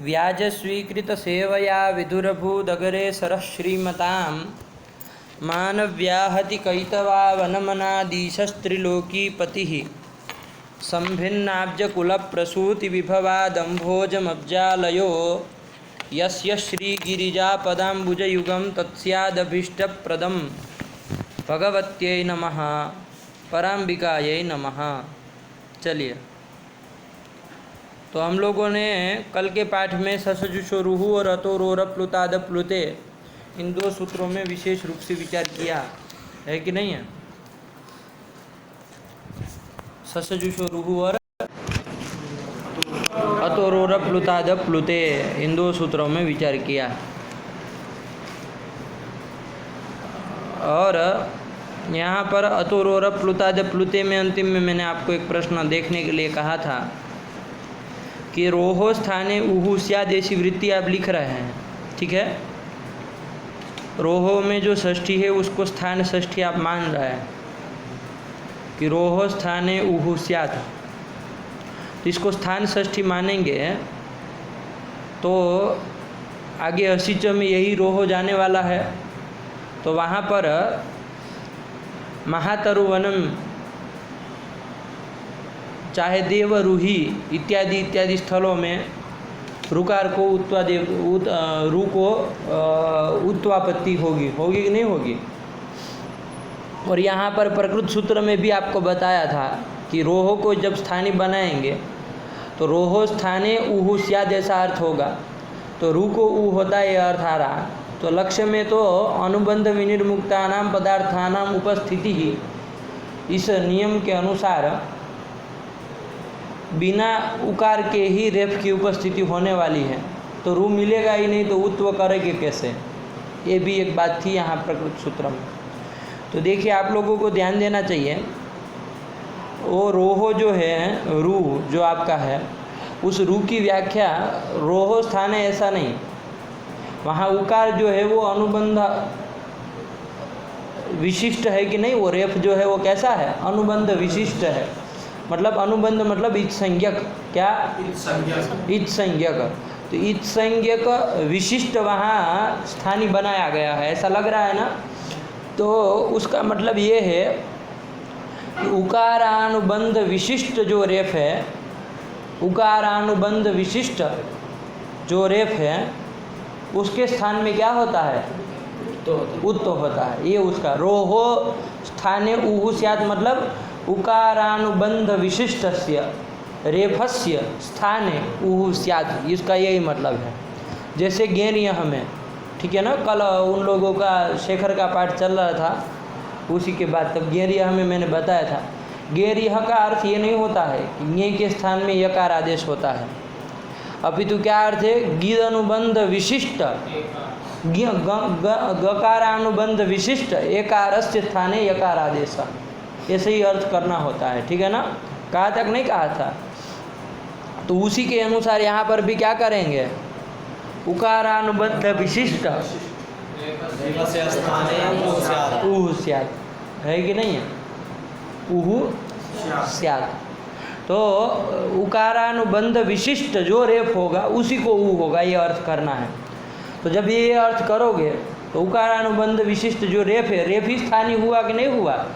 व्याजस्वीकृतसेवया विधुरभूदगरे सरः श्रीमतां मानव्याहति कैतवा वनमनादीशस्त्रिलोकीपतिः संभिन्नाब्जकुलप्रसूतिविभवादम्भोजमब्जालयो यस्य श्रीगिरिजापदाम्बुजयुगं तत्स्यादभीष्टप्रदं भगवत्यै नमः, पराम्बिकायै नमः। चलिए, तो हम लोगों ने कल के पाठ में ससजुषोरुहु और अतोरोरप्लुतादप्लुते इन दो सूत्रों में विशेष रूप से विचार किया है कि नहीं है। ससजुषोरुहु और अतोरोरप्लुतादप्लुते इन दो सूत्रों में विचार किया। और यहाँ पर अतोरोरप्लुतादप्लुते में अंतिम में मैंने आपको एक प्रश्न देखने के लिए कहा था कि रोहो स्थाने उहु स्याद् ऐसी वृत्ति आप लिख रहे हैं, ठीक है। रोहो में जो षष्ठी है उसको स्थान षष्ठी आप मान रहे हैं कि रोहो स्थाने उहु स्याद्, तो इसको स्थान षष्ठी मानेंगे तो आगे असिच में यही रोहो जाने वाला है। तो वहाँ पर महातरुवनम चाहे देवरूही इत्यादि इत्यादि स्थलों में रुकार को रू को उत्वापत्ति होगी कि नहीं होगी। और यहाँ पर प्रकृत सूत्र में भी आपको बताया था कि रोहो को जब स्थानी बनाएंगे तो रोहो स्थाने उहु स्याद् ऐसा अर्थ होगा, तो रू को ऊ होता है, अर्थ आ रहा। तो लक्ष्य में तो अनुबंध विनिर्मुक्तानाम पदार्थानाम उपस्थिति ही इस नियम के अनुसार बिना उकार के ही रेफ की उपस्थिति होने वाली है, तो रू मिलेगा ही नहीं, तो उत्व करेंगे कैसे। ये भी एक बात थी यहाँ प्रकृत सूत्र में। तो देखिए, आप लोगों को ध्यान देना चाहिए, वो रोहो जो है, रू जो आपका है, उस रू की व्याख्या रोहो स्थान है ऐसा नहीं। वहाँ उकार जो है वो अनुबंध विशिष्ट है कि नहीं, वो रेफ जो है वो कैसा है, अनुबंध विशिष्ट है। मतलब अनुबंध मतलब इच संज्ञक, क्या इच संज्ञक। तो इच संज्ञक विशिष्ट वहाँ स्थानी बनाया गया है, ऐसा लग रहा है ना। तो उसका मतलब ये है कि उकारानुबंध विशिष्ट जो रेफ है, उकारानुबंध विशिष्ट जो रेफ है उसके स्थान में क्या होता है, उत्तो होता है। ये उसका रोहो स्थाने उहु स्यात् मतलब उकारानुबंध विशिष्टस्य रेफस्य स्थाने उहु स्यात्, इसका यही मतलब है। जैसे ज्ञेयः में, ठीक है ना, कल उन लोगों का शेखर का पाठ चल रहा था, उसी के बाद तब ज्ञेयः में मैंने बताया था, ज्ञेयः का अर्थ ये नहीं होता है कि ज्ञेय के स्थान में यकार आदेश होता है, अपितु क्या अर्थ है, गिद अनुबंध विशिष्ट गकारानुबंध विशिष्ट एकारस्य स्थाने यकार आदेश, ऐसे ही अर्थ करना होता है, ठीक है ना। कहाँ तक नहीं कहा था। तो उसी के अनुसार यहाँ पर भी क्या करेंगे, उकारानुबंध विशिष्ट उहु स्यात् है कि नहीं है, उहु स्यात्। तो उकारानुबंध विशिष्ट जो रेफ होगा उसी को ऊ होगा, ये अर्थ करना है। तो जब ये अर्थ करोगे तो उकारानुबंध विशिष्ट जो रेफ है, रेफ ही स्थानीय हुआ कि नहीं हुआ,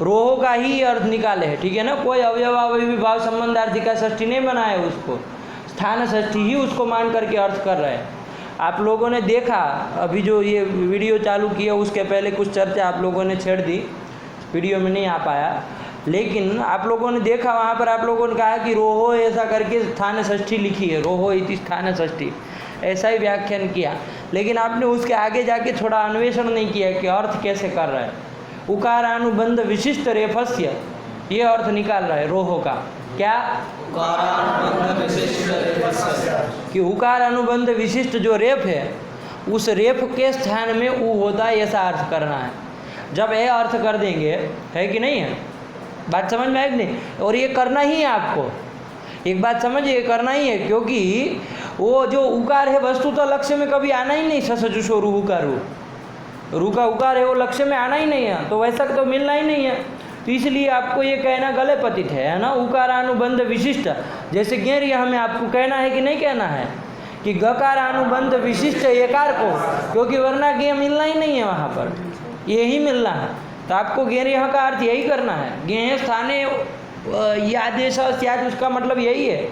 रोहो का ही अर्थ निकाले है, ठीक है ना। कोई अवयवावयवी भाव संबंधार्थिका षष्ठी नहीं बनाया उसको, स्थान षष्ठी ही उसको मान करके अर्थ कर रहे हैं। आप लोगों ने देखा, अभी जो ये वीडियो चालू किया उसके पहले कुछ चर्चा आप लोगों ने छेड़ दी, वीडियो में नहीं आ पाया, लेकिन आप लोगों ने देखा वहाँ पर आप लोगों ने कहा कि रोहो ऐसा करके स्थान षष्ठी लिखी है, रोहो इति स्थान षष्ठी, ऐसा ही व्याख्यान किया। लेकिन आपने उसके आगे जाके थोड़ा अन्वेषण नहीं किया कि अर्थ कैसे कर रहा है। उकारानुबंध विशिष्ट रेफस्य ये अर्थ निकाल रहा है रोहो का, क्या कि उकार अनुबंध विशिष्ट जो रेफ है उस रेफ के स्थान में ऊ होता है, ऐसा अर्थ करना है। जब ये अर्थ कर देंगे, है कि नहीं है, बात समझ में आएगी नहीं। और ये करना ही है आपको, एक बात समझिए, करना ही है, क्योंकि वो जो उकार है वस्तु तो लक्ष्य में कभी आना ही नहीं। ससजुषो रूह का रू का उकार है वो लक्ष्य में आना ही नहीं है, तो वैसा तो मिलना ही नहीं है। तो इसलिए आपको ये कहना गले पतित है ना, उकारानुबंध विशिष्ट। जैसे ज्ञेयः में आपको कहना है कि नहीं कहना है कि गकारानुबंध विशिष्ट एकार को, क्योंकि वरना गे मिलना ही नहीं है वहाँ पर, यही मिलना है। तो आपको गेर्यः का अर्थ यही करना है। गेह स्थाने ये आदेश स्यात्, उसका मतलब यही है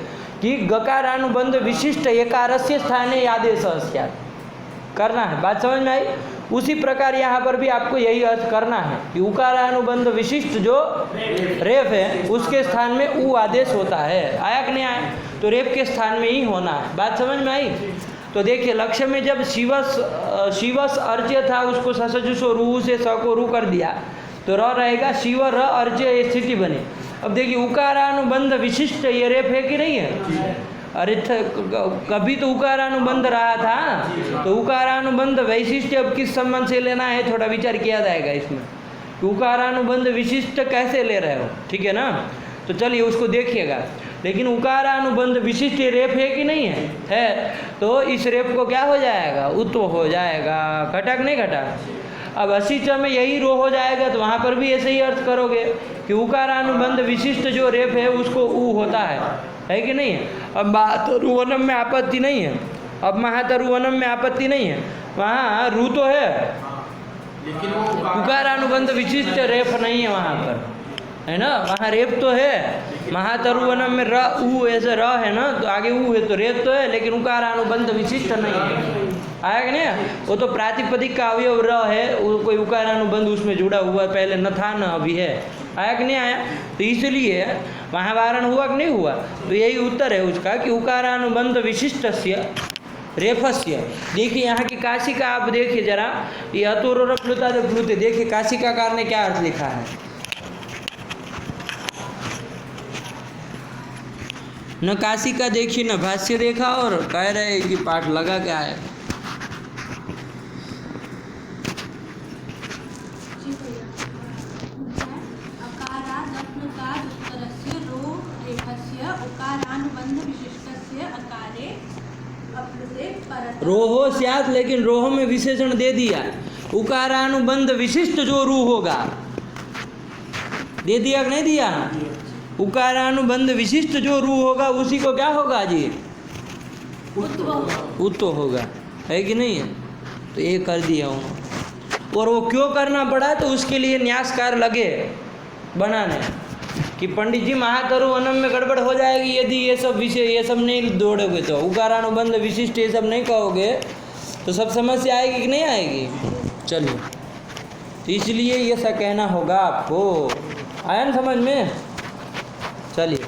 कि गकारानुबंध विशिष्ट एकारस्य स्थाने आदेश स्यात् करना है। बात समझ में आई? उसी प्रकार यहाँ पर भी आपको यही अर्थ करना है कि उकारानुबंध विशिष्ट जो रेफ है उसके स्थान में ऊ आदेश होता है। आया कि नहीं आया? तो रेफ के स्थान में ही होना है। बात समझ में आई? तो देखिए लक्ष्य में जब शिवस अर्ज्य था, उसको ससजुषो रू से स को रू कर दिया तो र रहेगा, शिव र अर्ज्य स्थिति बनी। अब देखिए उकारानुबंध विशिष्ट ये रेफ है कि नहीं है? अरे कभी तो उकारानुबंध रहा था, तो उकारानुबंध वैशिष्ट अब किस संबंध से लेना है, थोड़ा विचार किया जाएगा इसमें। उकारानुबंध विशिष्ट कैसे ले रहे हो, ठीक है ना? तो चलिए उसको देखिएगा। लेकिन उकारानुबंध विशिष्ट रेफ है कि नहीं है? तो इस रेफ को क्या हो जाएगा? उत्व हो जाएगा। घटा कि नहीं घटा? अब असिच में यही रो हो जाएगा, तो वहाँ पर भी ऐसे ही अर्थ करोगे कि उकारानुबंध विशिष्ट जो रेफ है उसको ऊ होता है कि नहीं है? अब मातरुवनम में आपत्ति नहीं है, अब महातरुवनम में आपत्ति नहीं है, वहाँ रू तो है लेकिन उकारानुबंध विशिष्ट रेफ नहीं है वहाँ पर, है ना? वहाँ रेप तो है। महातरुवनम में र ऊ ऐसे र है ना, तो आगे ऊ है तो रेप तो है, लेकिन उकारानुबंध विशिष्ट नहीं है। आया कि नहीं? वो तो प्रातिपदिक का अवयव र है, वो कोई उकारानुबंध उसमें जुड़ा हुआ पहले न था न अभी है। आया कि नहीं आया? तो इसलिए वहाँ वारण हुआ कि नहीं हुआ? तो यही उत्तर है उसका कि उकारानुबंध विशिष्टस्य रेफस्य। देखिए यहाँ की काशिका आप देखिए जरा, ये अतुर प्लुता प्लुते, देखिए काशिकाकार ने क्या अर्थ लिखा है। न काशिका देखी न भाष्य देखा और कह रहे हैं कि पाठ लगा क्या है। रोहो स्यात्, लेकिन रोह में विशेषण दे दिया। उकारानुबंध विशिष्ट जो रू होगा, दे दिया कि नहीं दिया? उकारानुबंध विशिष्ट जो रू होगा उसी को क्या होगा जी? उत्व होगा, है कि नहीं है? तो ये कर दिया उन्होंने। और वो क्यों करना पड़ा? तो उसके लिए न्यासकार लगे बनाने कि पंडित जी महातरुवनम में गड़बड़ हो जाएगी यदि ये सब विषय ये सब नहीं दौड़ोगे, तो उकारानुबंध विशिष्ट ये सब नहीं कहोगे तो सब समस्या आएगी कि नहीं आएगी? चलिए, तो इसलिए ये सब कहना होगा आपको। आया ना समझ में? चलिए,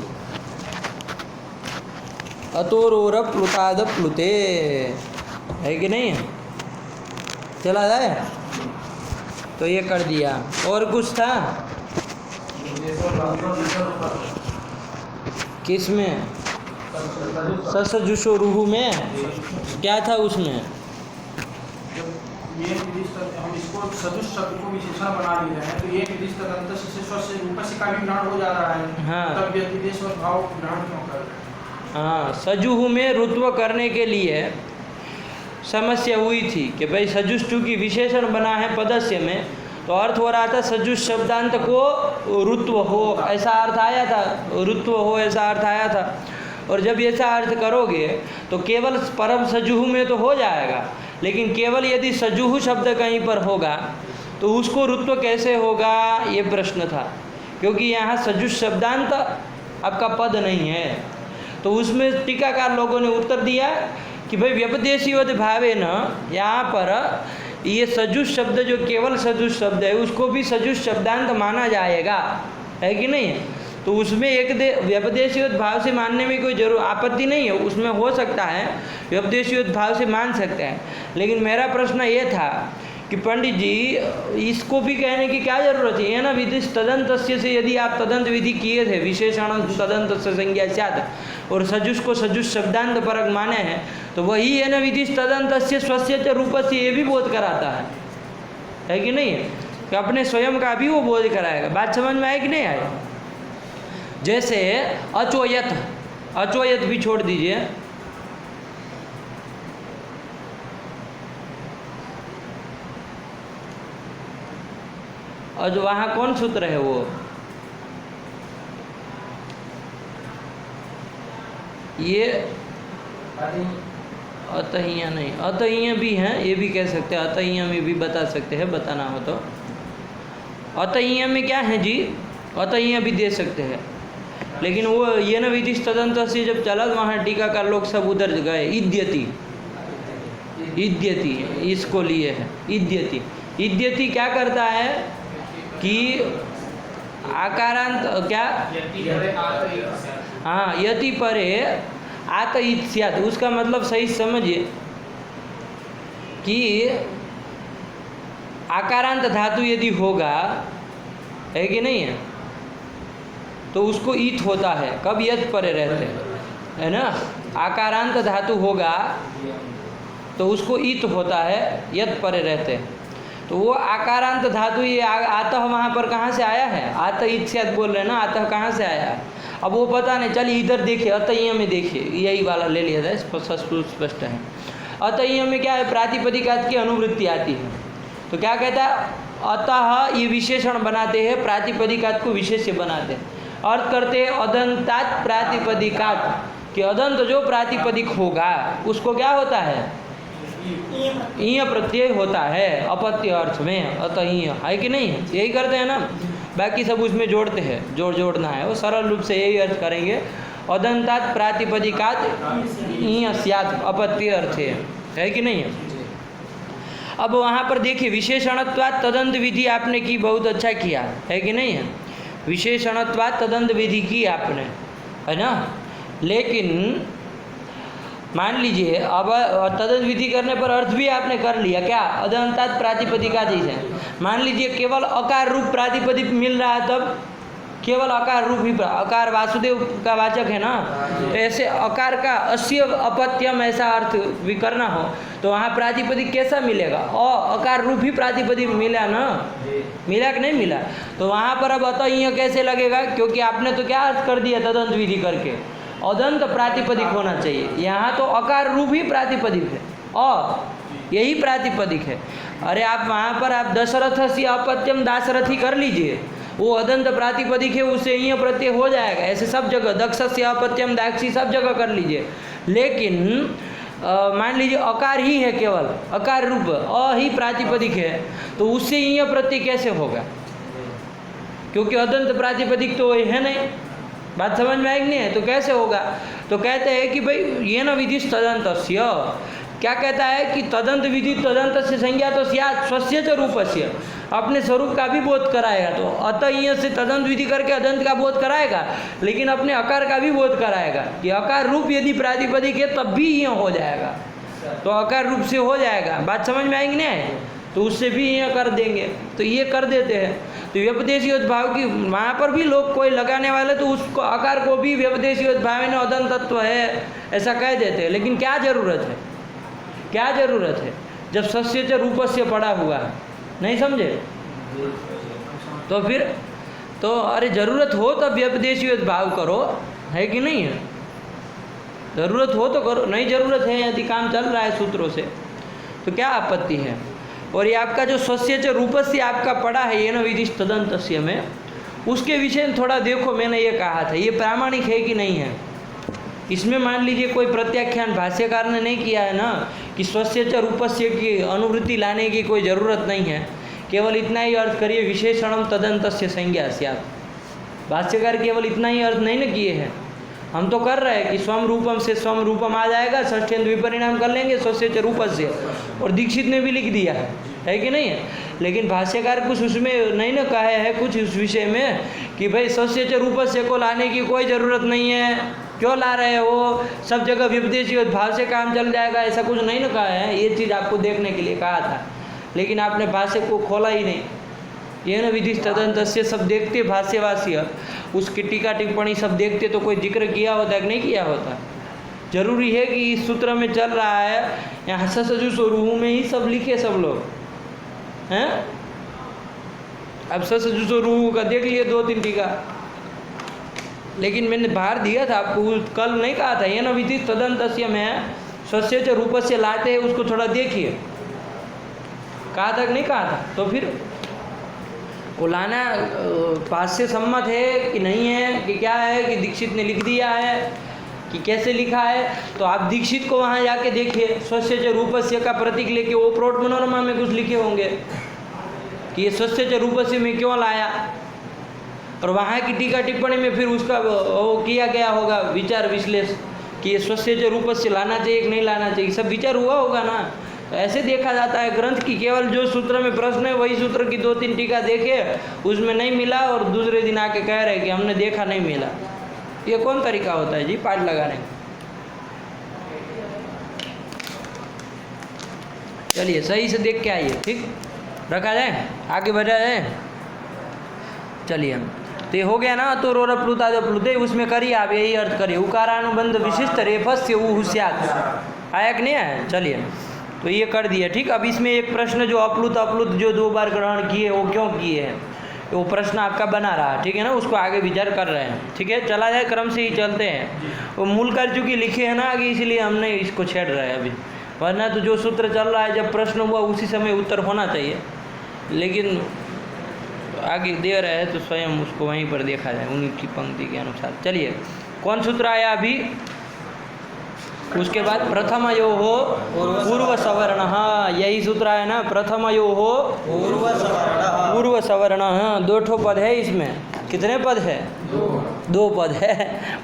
अतोरोर प्लुताद प्लुते, है कि नहीं? चला जाए? तो ये कर दिया। और कुछ था किस में? ससजुषो रूह में क्या था उसमें? हम इसको सदुष शब्द को विशेषण बना ले रहे हैं, तो ये विदिष्ट तदंत से स्वस्य रूपस्य का भी ग्रहण हो जा रहा है। हाँ, तब व्यतिदेश और भाव ग्रहण क्यों कर रहे हैं? हाँ, सजुह में रुत्व करने के लिए समस्या हुई थी कि भाई सजुष्टु की विशेषण बना है पदस्य में, तो अर्थ हो रहा था सजुष शब्दांत को रुत्व हो, ऐसा अर्थ आया था। रुत्व हो ऐसा अर्थ आया था। और जब ऐसा अर्थ करोगे तो केवल परम सजुह में तो हो जाएगा, लेकिन केवल यदि सजुह शब्द कहीं पर होगा तो उसको रुत्व कैसे होगा, ये प्रश्न था। क्योंकि यहाँ सजुष शब्दांत आपका पद नहीं है। तो उसमें टीकाकार लोगों ने उत्तर दिया कि भाई व्यपदेशीवद भावे न, यहाँ पर ये सजुष शब्द जो केवल सजुष शब्द है उसको भी सजुष शब्दांत माना जाएगा, है कि नहीं? तो उसमें एक व्यपदेशीवद भाव से मानने में कोई जरूर आपत्ति नहीं है, उसमें हो सकता है व्यपदेशीवद भाव से मान सकते हैं। लेकिन मेरा प्रश्न ये था कि पंडित जी इसको भी कहने की क्या जरूरत है? ना विधि तदंत से यदि आप तदंत विधि किए थे विशेषण तदंत संज्ञा स्यात् और सजुष को सजुष शब्दांत परक माने हैं, तो वही है ना विधि तदंत स्वस्य रूप से ये भी बोध कराता है कि नहीं? कि अपने स्वयं का भी वो बोध कराएगा। बात समझ में आए कि नहीं आए? जैसे अचोयत, अचोयत भी छोड़ दीजिए, और जो वहाँ कौन सूत्र है वो? ये अतहिया नहीं, अतहिया भी हैं, ये भी कह सकते हैं, अतहिया में भी बता सकते हैं, बताना हो तो। अतहिया में क्या है जी, अतहिया भी दे सकते हैं, लेकिन वो ये न विधि तदंत से जब चला तो वहाँ टीकाकार लोग सब उधर गए। इद्यति, इद्यति इसको लिए है। इद्यति, इद्यति क्या करता है कि आकारांत क्या, हाँ, यति परे आत इत स्यात्, उसका मतलब सही समझिए कि आकारांत धातु यदि होगा, है कि नहीं है, तो उसको ईत होता है। कब यत परे रहते है ना, आकारांत धातु होगा तो उसको ईत होता है, यत परे रहते। तो वो आकारांत धातु ये आतः वहाँ पर कहाँ से आया है, आतः ईत स्यात् बोल रहे हैं ना, आतः कहाँ से आया है, अब वो पता नहीं। चलिए इधर देखिए, अतय्य में देखिए, यही वाला ले लिया जाए, स्पष्ट है। अतय्य में क्या है, प्रातिपदिकात की अनुवृत्ति आती है। तो क्या कहता है, अतः ये विशेषण बनाते हैं, प्रातिपदिकात को विशेष्य बनाते हैं। अर्थ करते हैं अदंतात प्रातिपदिकात, कि अदंत जो प्रातिपदिक होगा उसको क्या होता है, ईय प्रत्यय होता है अपत्य अर्थ में, अतः है कि नहीं है, यही करते हैं ना। बाकी सब उसमें जोड़ते हैं, जोड़ना है, वो सरल रूप से यही अर्थ करेंगे, अदंतात प्रातिपदिकात ईय स्यात् अपत्य अर्थ है कि नहीं है। अब वहाँ पर देखिए, विशेषणत्वात् तदंत विधि आपने की, बहुत अच्छा किया, है कि नहीं है। विशेषणत्वात् तदंत विधि की आपने, है ना। लेकिन मान लीजिए अब तदंत विधि करने पर अर्थ भी आपने कर लिया, क्या, अदंतात प्रातिपदिका जैसे। मान लीजिए केवल अकार रूप प्रातिपदिक मिल रहा है, तब केवल अकार रूप ही, अकार वासुदेव का वाचक है ना, तो ऐसे अकार का अस्य अपत्यम ऐसा अर्थ भी करना हो तो वहाँ प्रातिपदिक कैसा मिलेगा, अकार रूप ही प्रातिपदिक मिला ना, मिला कि नहीं मिला। तो वहाँ पर अब अतः कैसे लगेगा, क्योंकि आपने तो क्या अर्थ कर दिया तदंत विधि करके, अदंत प्रातिपदिक होना चाहिए। यहाँ तो अकार रूप ही प्रातिपदिक है, यही प्रातिपदिक है। अरे आप वहाँ पर आप दशरथ से अपत्यम दाशरथी कर लीजिए, वो अदंत प्रातिपदिक है, उससे ईय प्रत्यय हो जाएगा। ऐसे सब जगह दक्ष से अपत्यम दाक्षी सब जगह कर लीजिए। लेकिन मान लीजिए अकार ही है, केवल अकार रूप ही प्रातिपदिक है, तो उससे ईय प्रत्यय कैसे होगा, क्योंकि अदंत प्रातिपदिक तो है नहीं। बात समझ में आएगी नहीं है, तो कैसे होगा। तो कहते हैं कि भाई ये न विधि तदंतस्य, क्या कहता है कि तदंत विधि तदंत से संज्ञा तो स्यात् स्वस्य च रूपस्य, अपने स्वरूप का भी बोध कराएगा। तो अतः से तदंत विधि करके अदंत का बोध कराएगा, लेकिन अपने अकार का भी बोध कराएगा कि अकार रूप यदि प्रातिपदिक है तब भी ये हो जाएगा, तो अकार रूप से हो जाएगा। बात समझ में आएगी नहीं, तो उससे भी ये कर देंगे, तो ये कर देते हैं। तो व्यपदेशीयोद्भाव की वहाँ पर भी लोग कोई लगाने वाले तो उसको अकार को भी व्यपदेशीयोद्भाव में अदंतत्व है ऐसा कह देते हैं। लेकिन क्या ज़रूरत है, क्या ज़रूरत है, जब सस्य च रूपस्य पड़ा हुआ है, नहीं समझे। तो फिर तो अरे ज़रूरत हो तब व्यपदेशीयोद्भाव करो, है कि नहीं है, ज़रूरत हो तो करो, नहीं ज़रूरत है यदि काम चल रहा है सूत्रों से तो क्या आपत्ति है। और ये आपका जो स्वस्य च रूपस्य आपका पड़ा है ये न विधि तदंतस्य में, उसके विषय में थोड़ा देखो। मैंने ये कहा था ये प्रामाणिक है कि नहीं है। इसमें मान लीजिए कोई प्रत्याख्यान भाष्यकार ने नहीं किया है ना कि स्वस्य च रूपस्य की अनुवृत्ति लाने की कोई ज़रूरत नहीं है, केवल इतना ही अर्थ करिए विशेषणम तदंतस्य संज्ञा स्यात्। भाष्यकार केवल इतना ही अर्थ नहीं न किए हैं, हम तो कर रहे हैं कि स्वम रूपम से स्वम रूपम आ जाएगा, षष्ठ्यंत विपरिणाम कर लेंगे स्वस्य च रूपस्य, और दीक्षित ने भी लिख दिया है कि नहीं है। लेकिन भाष्यकार कुछ उसमें नहीं न कहे है कुछ उस विषय में कि भाई स्वस्य च रूपस्य को लाने की कोई ज़रूरत नहीं है, क्यों ला रहे हो, सब जगह विपदेशी भाव से काम चल जाएगा, ऐसा कुछ नहीं न कहा है। ये चीज़ आपको देखने के लिए कहा था, लेकिन आपने भाष्य को खोला ही नहीं। ये न विधि तदंतस्य सब देखते भाष्यवासी, उसकी टीका टिप्पणी सब देखते तो कोई जिक्र किया होता है कि नहीं किया होता। जरूरी है कि इस सूत्र में चल रहा है, यहाँ ससजु स्वरूह में ही सब लिखे सब लोग हैं। अब ससजु स्वरूह का देख लिए 2-3 टीका, लेकिन मैंने बाहर दिया था आपको, कल नहीं कहा था ये न विधि तदंतस्य में स्वस्य च रूपस्य लाते हैं, उसको थोड़ा देखिए, कहा था कि नहीं कहा था। तो फिर वो लाना पास से सम्मत है कि नहीं है कि क्या है कि दीक्षित ने लिख दिया है, कि कैसे लिखा है, तो आप दीक्षित को वहाँ जाके देखिए, स्वस्य च रूपस्य का प्रतीक लेके वो प्रौढ़ मनोरमा में कुछ लिखे होंगे कि ये स्वस्य च रूपस्य में क्यों लाया, और वहाँ की टीका टिप्पणी में फिर उसका वो किया गया होगा विचार विश्लेषण कि ये स्वस्य च रूपस्य लाना चाहिए कि नहीं लाना चाहिए, सब विचार हुआ होगा ना। तो ऐसे देखा जाता है ग्रंथ की, केवल जो सूत्र में प्रश्न है वही सूत्र की 2-3 टीका देखे, उसमें नहीं मिला और दूसरे दिन आके कह रहे कि हमने देखा नहीं मिला। ये कौन तरीका होता है जी पाठ लगाने का? चलिए सही से देख के आइए, ठीक रखा जाए, आगे बढ़ा जाए। चलिए तो ये हो गया ना, तो रोर प्लुता जो प्लुते उसमें करिए आप यही अर्थ करिए, उकारानुबंध विशिष्ट रेफस्य उहुस्यात्, आया कि नहीं आया? चलिए तो ये कर दिया, ठीक। अब इसमें एक प्रश्न जो अप्लुत अप्लुत जो 2 बार ग्रहण किए वो क्यों किए हैं, वो प्रश्न आपका बना रहा, ठीक है ना, उसको आगे विचार कर रहे हैं, ठीक है। चला जाए, क्रम से ही चलते हैं। वो मूल कर चूँकि लिखे हैं ना आगे, इसलिए हमने इसको छेड़ रहे हैं अभी, वरना तो जो सूत्र चल रहा है जब प्रश्न हुआ उसी समय उत्तर होना चाहिए, लेकिन आगे दे रहे हैं तो स्वयं उसको वहीं पर देखा जाए उनकी पंक्ति के अनुसार। चलिए कौन सूत्र आया अभी? उसके बाद प्रथमयो हो पूर्व सवर्ण, हाँ यही सूत्र है ना, प्रथमयो हो पूर्व सवर्ण। हाँ 2 ठो पद है इसमें, कितने पद है? 2 पद है।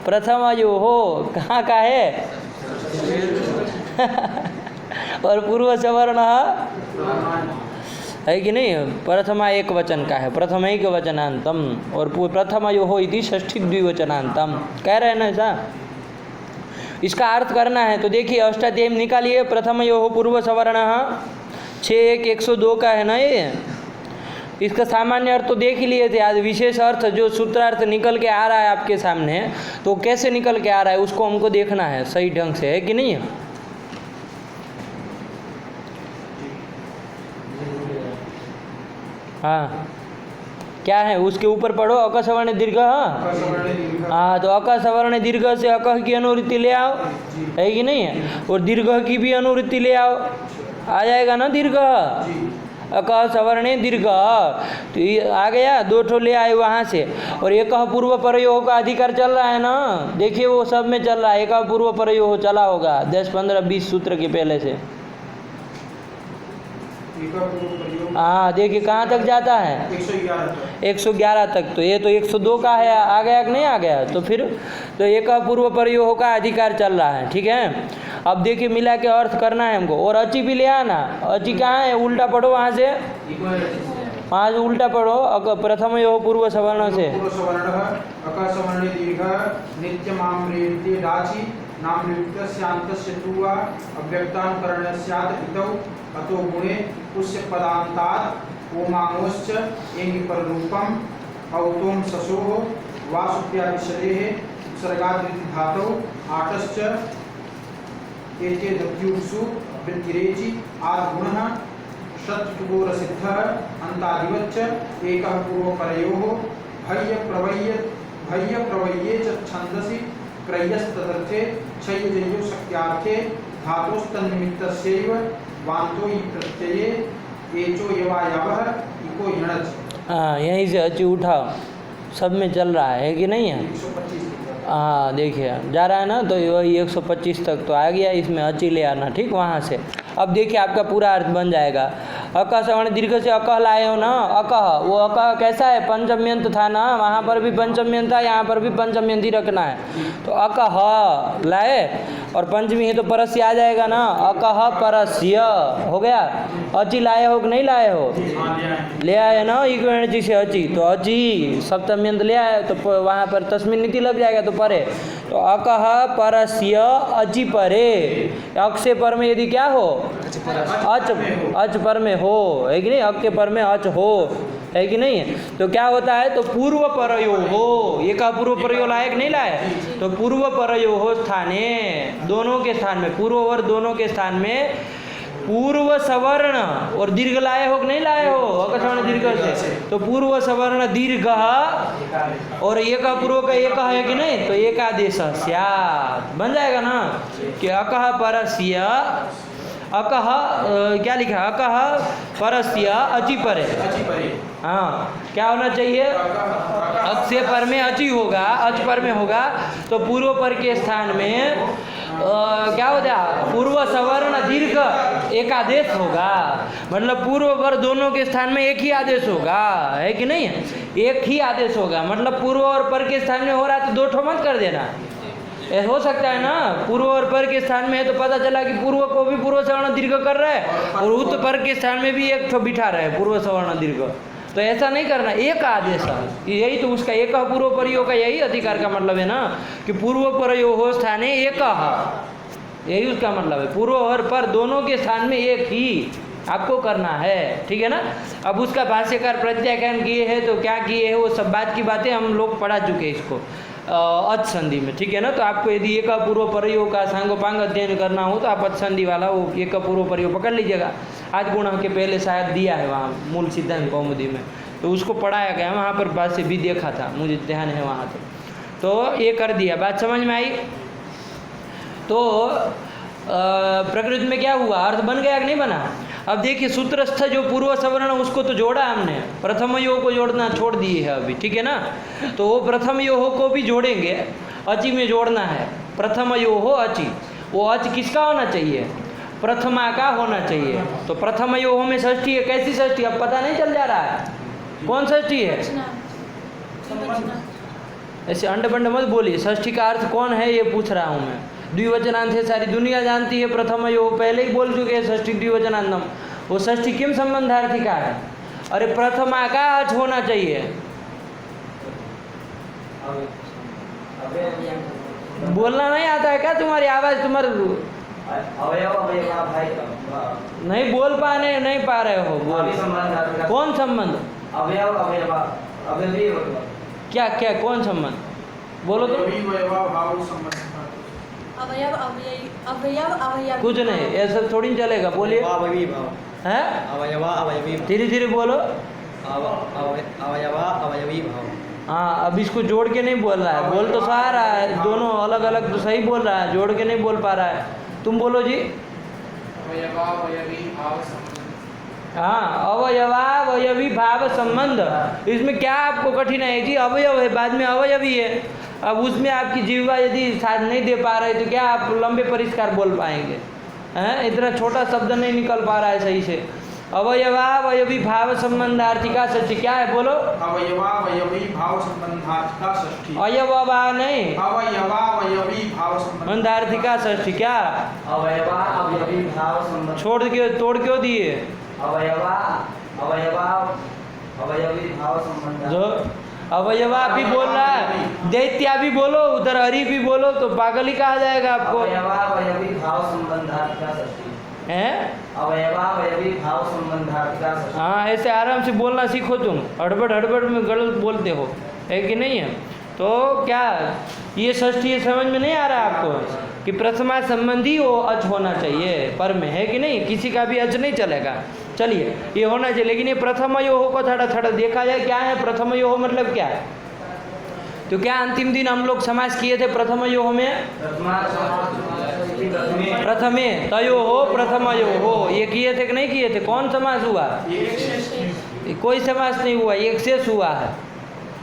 प्रथमयो हो कहाँ का है? और पूर्व सवर्ण है कि नहीं? प्रथमा एक वचन का है, प्रथमैक वचनांतम, और प्रथमयो हो इति षष्ठी द्विवचनांतम कह रहे हैं ना ऐसा। इसका अर्थ करना है तो देखिए अष्टाध्यायी में निकालिए, प्रथमयो हो पूर्व सवर्ण 6:1 102 का है ना ये। इसका सामान्य अर्थ तो देख ही लिए थे, आज विशेष अर्थ जो सूत्रार्थ निकल के आ रहा है आपके सामने, तो कैसे निकल के आ रहा है उसको हमको देखना है सही ढंग से, है कि नहीं है? हाँ क्या है उसके ऊपर पढ़ो, अक सवर्ण दीर्घ। हाँ तो अक सवर्ण दीर्घ से अकह की अनुवृत्ति ले आओ, है कि नहीं है? और दीर्घ की भी अनुवृत्ति ले आओ, आ जाएगा ना दीर्घ। अक सवर्ण दीर्घ तो ये आ गया, 2 ठो ले आए वहाँ से। और एक पूर्व परयो का अधिकार चल रहा है ना, देखिए वो सब में चल रहा है, एक पूर्व परयो चला होगा 10 15 20 सूत्र के पहले से। हाँ देखिए कहाँ तक जाता है? 111 तक। तो ये तो 102 का है, आ गया कि नहीं आ गया? तो फिर तो एक पूर्व परयो का अधिकार चल रहा है, ठीक है। अब देखिए मिला के अर्थ करना है हमको, और अची भी ले आना। अची कहाँ है? उल्टा पढ़ो वहाँ से, वहाँ से उल्टा पढ़ो, प्रथम यो पूर्व सवर्ण से। अतो गुणे उस्य पदांतात् ओमांगोश्च एंगि पररूपम अवतोम ससोः वासुप्यादिशरेः सर्गाद्रिति धातौ आटश्च एते दत्युषु वृत्तिरेचि आद्गुणः षट्गोरसिद्धः अन्तादिवच्च एकः पूर्वपरयोः भय्य प्रवय्ये च छन्दसि क्रय्यस्तदर्थे क्षय्यजयो शक्यार्थे धातोस्तन्निमित्तस्यैव वान्तो हि प्रत्यये एचो यवायावः इको यणच। हाँ यहीं से अची उठाओ, सब में चल रहा है कि नहीं है? 125। हाँ देखिए जा रहा है ना, तो वही 125 तक तो आ गया, इसमें अची ले आना, ठीक वहाँ से। अब देखिए आपका पूरा अर्थ बन जाएगा। अकह सवर्ण दीर्घ से अकह लाए हो ना, अकह वो अकह कैसा है? पंचम्यंत था ना, वहाँ पर भी पंचम्यंत था, यहाँ पर भी पंचम्यंत ही रखना है। तो अकह लाए और पंचमी है तो परस्य आ जाएगा ना, अकह परस्य हो गया। अची लाए हो कि नहीं लाए हो? ले आए ना, इक्वेणची से अची, तो अची सप्तम्यंत ले आए तो वहाँ पर तस्मिन नीति लग जाएगा तो परे। तो अकह परस्य अचि परे, अक से पर में यदि क्या हो? अच पर में हो, है कि नहीं? अक के पर में अच हो, है कि नहीं? तो क्या होता है? तो पूर्व परयो हो, ये का पूर्व परयो लायक नहीं लाए, तो पूर्व परयो हो स्थाने, दोनों के स्थान में, पूर्व और दोनों के स्थान में पूर्व सवर्ण और दीर्घ लाए हो कि नहीं लाए हो? अकसवर्ण दीर्घ से, तो पूर्व सवर्ण दीर्घ और एक पूर्व का एक है कि नहीं? तो एकादेश स्यात् बन जाएगा ना कि अकह परस्य अकह क्या लिखा, अकह परस्य अचि परे। अचि परे। हाँ, क्या होना चाहिए, अक से पर में अचि होगा, अच पर में होगा तो पूर्व पर के स्थान में क्या हो जाए, पूर्व सवर्ण दीर्घ एक आदेश होगा। मतलब पूर्व पर दोनों के स्थान में एक ही आदेश होगा, है कि नहीं है, एक ही आदेश होगा। मतलब पूर्व और पर के स्थान में हो रहा है तो दो ठो मत कर देना, ऐसा हो सकता है ना, पूर्व और पर के स्थान में है तो पता चला कि पूर्व को भी पूर्व सवर्ण दीर्घ कर रहा है और उत्तर पर के स्थान में भी एक ठो बिठा रहा है पूर्व सवर्ण दीर्घ। तो ऐसा नहीं करना, एक आदेश है, यही तो उसका एक पूर्व परयो का यही अधिकार का मतलब है ना, कि पूर्व परयो हो स्थाने एक, यही उसका मतलब है। पूर्व और पर दोनों के स्थान में एक ही आपको करना है, ठीक है ना। अब उसका भाष्यकार प्रत्याख्यान किए हैं तो क्या किए हैं, वो सब बात की बातें हम लोग पढ़ा चुके हैं इसको अच संधि में, ठीक है ना। तो आपको यदि एक पूर्व परयो का सांगोपांग अध्ययन करना हो तो आप अच संधि वाला वो एक पूर्व परयो पकड़ लीजिएगा। आज गुण के पहले शायद दिया है वहाँ मूल सिद्धांत कौमुदी में, तो उसको पढ़ाया गया, वहाँ पर भाष्य भी देखा था, मुझे ध्यान है वहाँ तो ये कर दिया। बात समझ में आई। तो प्रकृति में क्या हुआ, अर्थ बन गया कि नहीं बना। अब देखिए सूत्रस्थ जो पूर्व सवर्ण उसको तो जोड़ा हमने, प्रथम यो को जोड़ना छोड़ दिए है अभी, ठीक है ना। तो वो प्रथम यो को भी जोड़ेंगे, अचि में जोड़ना है, प्रथम यो हो अचि। वो अच किसका होना चाहिए, प्रथमा का होना चाहिए। तो प्रथम यो में षष्ठी है, कैसी षष्ठी अब पता नहीं चल जा रहा है कौन षष्ठी है। ऐसे अंड बंड मत बोलिए, षष्ठी का अर्थ कौन है ये पूछ रहा हूँ मैं। द्विवचनांत है, सारी दुनिया जानती है, प्रथम यो पहले ही बोल चुके हैं षष्ठी द्विवचनांतम। वो षष्ठी किम संबंधार्थी का है, अरे प्रथमा का अच होना चाहिए। बोलना नहीं आता है क्या, तुम्हारी आवाज तुम्हारे नहीं बोल पाने नहीं पा रहे हो, बोल कौन संबंध, क्या क्या कौन संबंध बोलो तो। अवयव अवयव अवयव कुछ नहीं, ऐसा थोड़ी चलेगा, बोलिए है, धीरे धीरे बोलो। अवयवी भाव। हाँ, अब इसको जोड़ के नहीं बोल रहा है, बोल तो सहा रहा है, दोनों अलग अलग तो सही बोल रहा है, जोड़ के नहीं बोल पा रहा है। तुम बोलो जी। हाँ, अवयवावयवी भाव संबंध, इसमें क्या आपको कठिन है जी, अवयव है बाद में अवयवी है। अब उसमें आपकी जीवा यदि साथ नहीं दे पा रहे तो क्या आप लंबे परिष्कार बोल पाएंगे, हैं, इतना छोटा शब्द नहीं निकल पा रहा है सही से। अवयवावयवी भाव संबंधार्थिका षष्ठी क्या है बोलो। अवयवावयवी भाव संबंधार्थिका षष्ठी। अयववा नहीं, अवयवावयवी भाव संबंधार्थिका षष्ठी क्या, अवयवावयवी भाव संबंध छोड़ के तोड़ क्यों दिए। अवयवी भाव संबंध जो अवयवा भी बोल रहा है, दैत्या भी बोलो, उधर हरि भी बोलो तो पागल ही कहा जाएगा आपको। अवयवावयवी भाव संबंधार्थिका षष्ठी हैं, अवयवावयवी भाव संबंधार्थिका षष्ठी। हाँ, ऐसे आराम से बोलना सीखो तुम, हड़बड़ हड़बड़ में गलत बोलते हो, है कि नहीं है। तो क्या ये षष्ठी ये समझ में नहीं आ रहा आपको कि प्रथमा संबंधी वो अच होना चाहिए पर में, है कि नहीं, किसी का भी अच नहीं चलेगा। चलिए ये होना चाहिए, लेकिन ये प्रथम यो को थोड़ा थोड़ा देखा जाए क्या है प्रथम यो मतलब क्या है। तो क्या अंतिम दिन हम लोग समास किए थे प्रथम यो में, प्रथमे तयो हो प्रथम यो हो, ये किए थे कि नहीं किए थे। कौन समास हुआ, कोई समास नहीं हुआ, एक शेष हुआ है।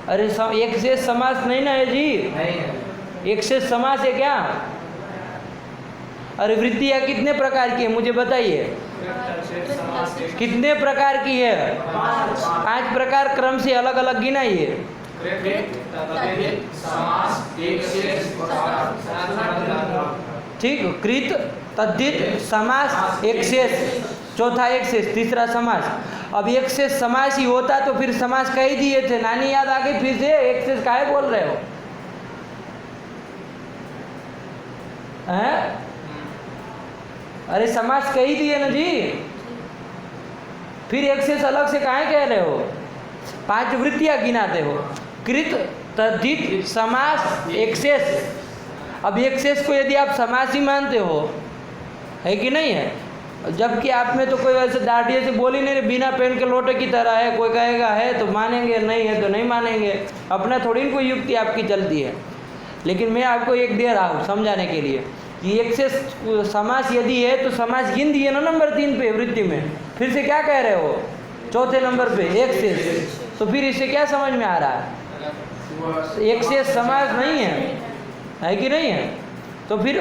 अरे एक शेष समास नहीं ना है जी, एक शेष समास है क्या। अरे वृत्तियाँ कितने प्रकार की है मुझे बताइए, कितने प्रकार की है, 5 प्रकार क्रम से अलग अलग गिनाइए। ठीक, कृत तद्धित समास एक शेष, चौथा एक शेष, तीसरा समास। अब एक शेष समास ही होता तो फिर समास कह दिए थे, नानी याद आ गई फिर से, एक शेष काहे बोल रहे हो हैं। अरे समास कह ही दिए ना जी, फिर एक शेष अलग से काहे कह रहे हो। 5 वृत्तियां गिनाते हो, कृत तद्धित समास एक शेष। अब एक शेष को यदि आप समास ही मानते हो, है कि नहीं है, जबकि आप में तो कोई वैसे दाढ़ी से बोल ही नहीं, बिना पेन के लोटे की तरह है, कोई कहेगा है तो मानेंगे, नहीं है तो नहीं मानेंगे, अपना थोड़ी कोई युक्ति आपकी चलती है। लेकिन मैं आपको एक दे रहा हूँ समझाने के लिए, कि एक से समास यदि है तो समास गिन दिए ना नंबर 3 पे वृत्ति में, फिर से क्या कह रहे हो चौथे नंबर पे एक से, तो फिर इससे क्या समझ में आ रहा है एक से समास नहीं है कि नहीं है? तो फिर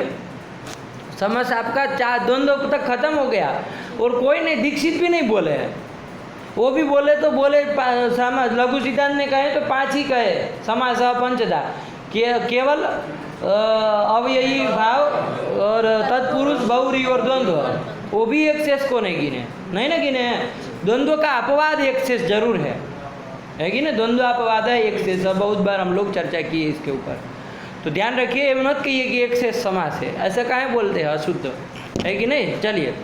समास आपका द्वंद्व तक खत्म हो गया। और कोई नहीं, दीक्षित भी नहीं बोले हैं, वो भी बोले तो बोले समास लघु सिद्धांत ने कहे तो 5 ही कहे समास पंचदा, केवल अवयवी भाव और तत्पुरुष बहुरी और द्वंद्व, वो भी एक शेष को नहीं गिने, नहीं ना गिने हैं। द्वंद्व का अपवाद एक शेष जरूर है कि ना, द्वंद्व अपवाद है एक शेष, बहुत बार हम लोग चर्चा किए इसके ऊपर। तो ध्यान रखिए, ये मत कहिए कि एक शेष समास है, ऐसा काहे बोलते हैं अशुद्ध, है कि नहीं। चलिए,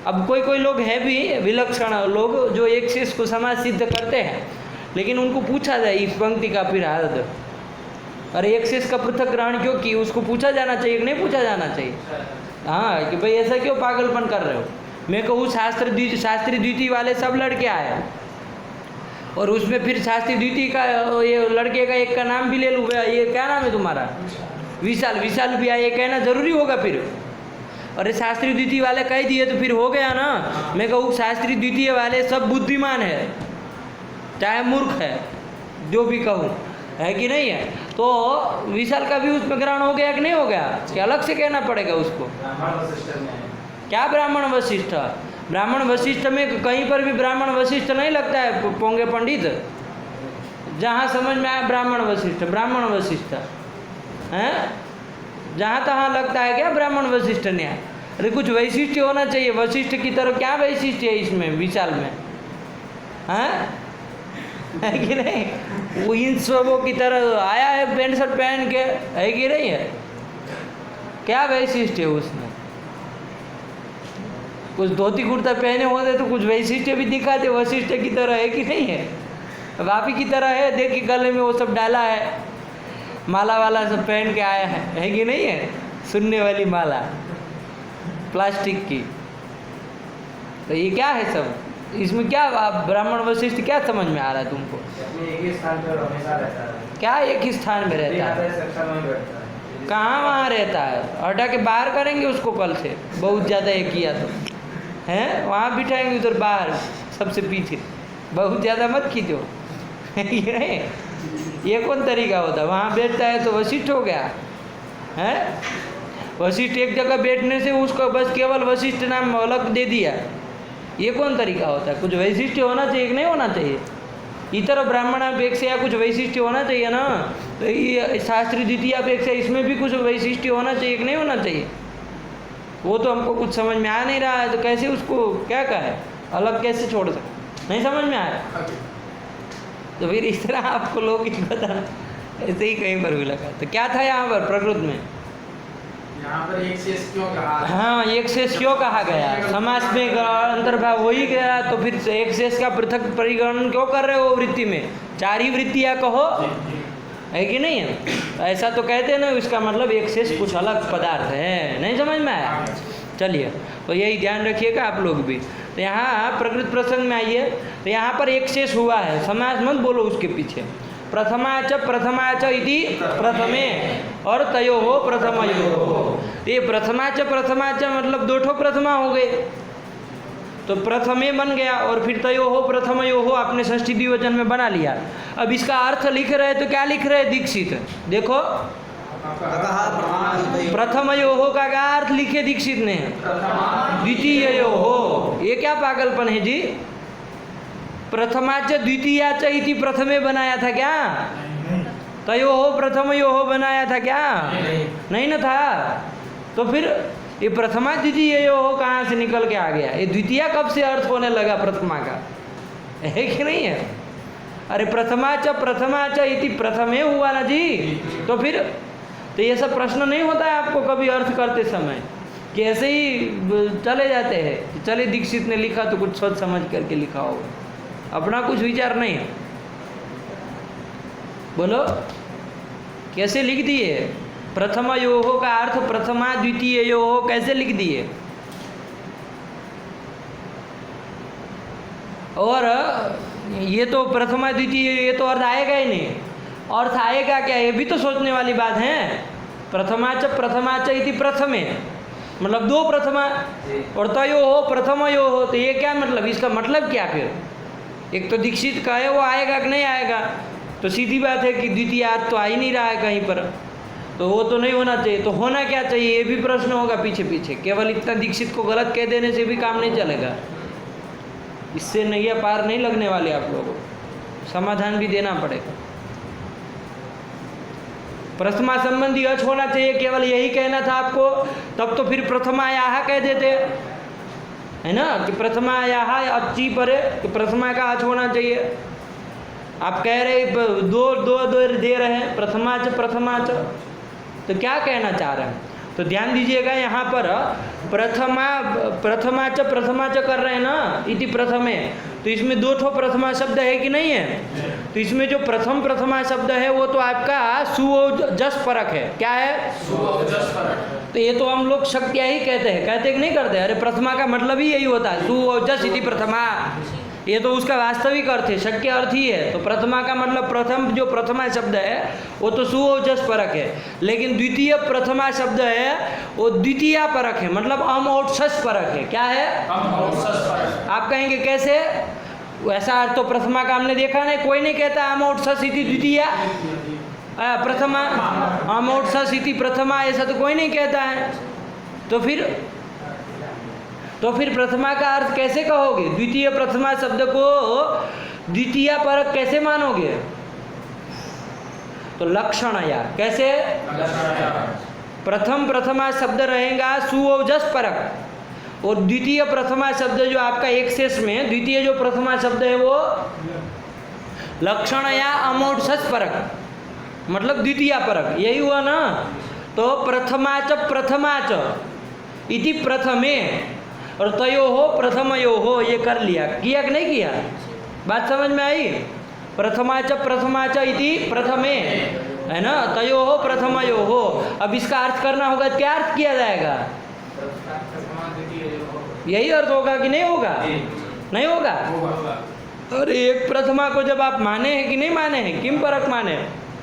अब कोई लोग हैं भी विलक्षण लोग जो एक शेष को समास सिद्ध करते हैं, लेकिन उनको पूछा जाए इस पंक्ति का फिर हार्द, अरे एक शेष का पृथक ग्रहण क्यों की, उसको पूछा जाना चाहिए कि नहीं पूछा जाना चाहिए? हाँ, कि भाई ऐसा क्यों पागलपन कर रहे हो। मैं कहूँ शास्त्री द्वितीय वाले सब लड़के आए और उसमें फिर शास्त्री द्वितीय का ये लड़के का एक का नाम भी ले लूँ, ये क्या नाम है तुम्हारा, विशाल भी आए, ये कहना जरूरी होगा फिर? अरे शास्त्री द्वितीय वाले कह दिए तो फिर हो गया ना। मैं कहूँ शास्त्री द्वितीय वाले सब बुद्धिमान है, चाहे मूर्ख है, जो भी कहूँ, है कि नहीं है? तो विशाल का भी उसमें ग्रहण हो गया कि नहीं हो गया, क्या अलग से कहना पड़ेगा उसको? क्या ब्राह्मण वशिष्ठ? ब्राह्मण वशिष्ठ में कहीं पर भी ब्राह्मण वशिष्ठ नहीं लगता है पोंगे पंडित, जहाँ समझ में आया ब्राह्मण वशिष्ठ हैं, जहाँ तहाँ लगता है क्या ब्राह्मण वशिष्ठ न्याय? अरे कुछ वैशिष्ट्य होना चाहिए, वशिष्ठ की तरह क्या वैशिष्ट्य है इसमें विशाल में, हैं, है कि नहीं? वो इन सबों की तरह आया है पैंट शर्ट पहन के, है कि नहीं है? क्या वैशिष्ट्य है उसमें? कुछ धोती कुर्ता पहने होते तो कुछ वैशिष्ट्य भी दिखाते वशिष्ठ की तरह, है कि नहीं है? अब आप ही की तरह है, देखिए गले में वो सब डाला है, माला वाला सब पहन के आया है कि नहीं है? सुनने वाली माला प्लास्टिक की, तो ये क्या है सब? इसमें क्या ब्राह्मण वशिष्ठ क्या समझ में आ रहा है तुमको? एक ही स्थान पर हमेशा रहता है। क्या एक ही स्थान में रहता है? कहाँ वहाँ रहता है? हटा के बाहर करेंगे उसको कल से, बहुत ज़्यादा ये किया तो हैं, वहाँ बिठाएंगे उधर बाहर सबसे पीछे, बहुत ज़्यादा मत खींचो, ये नहीं, ये कौन तरीका होता है? वहाँ बैठता है तो वशिष्ठ हो गया है? वशिष्ठ एक जगह बैठने से उसको बस केवल वशिष्ठ नाम अलग दे दिया, ये कौन तरीका होता है? कुछ वैशिष्ट्य होना चाहिए कि नहीं होना चाहिए? इतर ब्राह्मणापेक्षा कुछ वैशिष्ट्य होना चाहिए ना। तो ये शास्त्री द्वितीय अपेक्षा इसमें भी कुछ वैशिष्ट्य होना चाहिए कि नहीं होना चाहिए? वो तो हमको कुछ समझ में आ नहीं रहा है, तो कैसे उसको क्या कहे, अलग कैसे छोड़ सकते? नहीं समझ में आया तो फिर इस तरह आपको लोग बताना, ऐसे ही कहीं पर भी लगा। तो क्या था यहाँ पर प्रकृत में? यहाँ पर एक शेष क्यों कहा? हाँ, एक शेष क्यों कहा गया? समास में अंतर्भाव हो ही गया, तो फिर एक शेष का पृथक परिगणन क्यों कर रहे हो वृत्ति में? 4 ही वृत्तियाँ कहो, है कि नहीं है? ऐसा तो कहते हैं ना, इसका मतलब एक शेष कुछ अलग पदार्थ है, नहीं समझ में आया? चलिए, तो यही ध्यान रखिएगा आप लोग भी। तो यहाँ प्रकृत प्रसंग में आइए, तो यहाँ पर एक शेष हुआ है, समास मत बोलो उसके पीछे। प्रथमाच इति प्रथमे और तयो हो प्रथमयो, ये प्रथमाच मतलब 2 ठो प्रथमा हो गए, तो प्रथमे बन गया, और फिर तयो हो प्रथमयो हो आपने षष्ठी द्विवचन में बना लिया। अब इसका अर्थ लिख रहे तो क्या लिख रहे दीक्षित? देखो, प्रथमयो हो का क्या अर्थ लिखे दीक्षित ने? द्वितीयो हो। ये क्या पागलपन है जी? प्रथमाच द्वितीयाच इति प्रथमे बनाया था क्या? तयो हो प्रथमयो हो बनाया था क्या? नहीं ना था। तो फिर ये प्रथमा द्वितीय हो कहाँ से निकल के आ गया? ये द्वितीय कब से अर्थ होने लगा प्रथमा का, है कि नहीं है? अरे प्रथमाच इति प्रथमे हुआ ना जी। तो फिर तो ये सब प्रश्न नहीं होता है आपको कभी अर्थ करते समय, कि ऐसे ही चले जाते हैं, चले दीक्षित ने लिखा तो कुछ सोच समझ करके लिखा होगा, अपना कुछ विचार नहीं है। बोलो कैसे लिख दिए? प्रथम योहो का अर्थ प्रथमा द्वितीय योहो कैसे लिख दिए? और ये तो प्रथमा द्वितीय, ये तो अर्थ आएगा ही नहीं। अर्थ आएगा क्या, ये भी तो सोचने वाली बात है। प्रथमाच इति प्रथमे, मतलब दो प्रथमा, और तयो हो प्रथमयो हो, तो ये क्या मतलब, इसका मतलब क्या फिर? एक तो दीक्षित का है, वो आएगा कि नहीं आएगा? तो सीधी बात है कि द्वितीयार्थ तो आ ही नहीं रहा है कहीं पर, तो वो तो नहीं होना चाहिए। तो होना क्या चाहिए, ये भी प्रश्न होगा पीछे पीछे। केवल इतना दीक्षित को गलत कह देने से भी काम नहीं चलेगा, इससे नैया पार नहीं लगने वाले आप लोगों को, समाधान भी देना पड़ेगा। प्रथमा संबंधी अच होना चाहिए, केवल यही कहना था आपको, तब तो फिर प्रथमायाह कह देते, है ना, कि प्रथमायाह अच्छी परे, कि प्रथमा का अच होना चाहिए। आप कह रहे दो दो दो दे रहे हैं, प्रथमाच प्रथमाच, तो क्या कहना चाह रहे हैं? तो ध्यान दीजिएगा, यहाँ पर प्रथमाच प्रथमाच कर रहे हैं ना, इति प्रथमे, तो इसमें दो ठो प्रथमा शब्द है कि नहीं है? तो इसमें जो प्रथम प्रथमा शब्द है वो तो आपका सुओजस परक है। क्या है? सुओजस परक। तो ये तो हम लोग शक्तिया ही कहते हैं, कहते कि नहीं करते? अरे प्रथमा का मतलब ही यही होता है, सुओजस इति प्रथमा, ये तो उसका वास्तविक अर्थ है, शक्य अर्थ ही है। तो प्रथमा का मतलब प्रथम, जो प्रथमा शब्द है वो तो सुओजस परक है, लेकिन द्वितीय प्रथमा शब्द है वो द्वितीया परक है, मतलब अमोक्षस परक है। क्या है? अमोक्षस परक। आप कहेंगे कैसे? वैसा अर्थ तो प्रथमा का हमने देखा नहीं, कोई नहीं कहता अमोक्षस इति द्वितीया प्रथमा, अमोक्षस इति प्रथमा, ऐसा तो कोई नहीं कहता है। तो फिर प्रथमा का अर्थ कैसे कहोगे? द्वितीय प्रथमा शब्द को द्वितीया परक कैसे मानोगे? तो लक्षणया, कैसे? प्रथम प्रथमा शब्द रहेगा सुओजस परक, और द्वितीय प्रथमा शब्द जो आपका एक शेष में द्वितीय जो प्रथमा शब्द है वो लक्षणया अमोक्षस परक, मतलब द्वितीया परक, यही हुआ ना। तो प्रथमाच इति प्रथमे और तयो हो प्रथमयो हो, ये कर लिया, किया कि नहीं किया? बात समझ में आई? प्रथमाच इति प्रथमे, है ना, तयो हो प्रथमयो हो। अब इसका अर्थ करना होगा, क्या अर्थ किया जाएगा? यही अर्थ होगा कि नहीं होगा? नहीं होगा? अरे एक प्रथमा को जब आप माने हैं कि नहीं माने हैं, किम परक माने?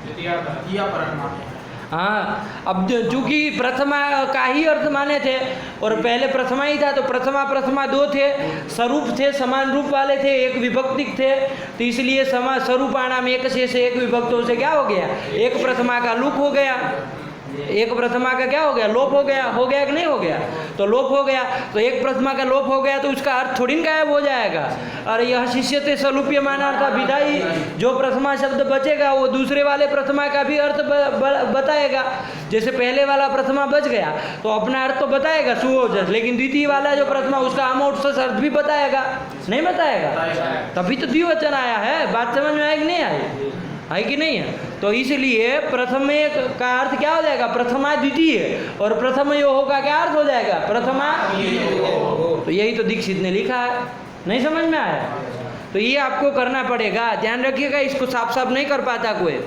द्वितीया परक माने। हाँ, अब चूंकि प्रथमा का ही अर्थ माने थे और पहले प्रथमा ही था, तो प्रथमा दो थे, स्वरूप थे, समान रूप वाले थे, एक विभक्तिक थे, तो इसलिए स्वरूपाणाम एक से एक विभक्तों से क्या हो गया? एक प्रथमा का लुक हो गया, एक प्रथमा का क्या हो गया? लोप हो गया कि नहीं हो गया? तो लोप हो गया, तो एक प्रथमा का लोप हो गया तो उसका अर्थ थोड़ी गायब हो जाएगा। और यह शिष्यते सलूप्य माना था विदाई, जो प्रथमा शब्द बचेगा वो दूसरे वाले प्रथमा का भी अर्थ बताएगा। जैसे पहले वाला प्रथमा बच गया तो अपना अर्थ तो बताएगा सुओजस, लेकिन द्वितीय वाला जो प्रथमा उसका अमोक्षस अर्थ भी बताएगा, नहीं बताएगा? तभी तो द्विवचन आया है। बात समझ में आए कि नहीं आई? है कि नहीं है? तो इसलिए प्रथमे का अर्थ क्या हो जाएगा? प्रथमा द्वितीय, और प्रथमयो का क्या अर्थ हो जाएगा? प्रथमा। तो यही तो दीक्षित ने लिखा है, नहीं समझ में आया? तो ये आपको करना पड़ेगा, ध्यान रखिएगा, इसको साफ साफ नहीं कर पाता कोई,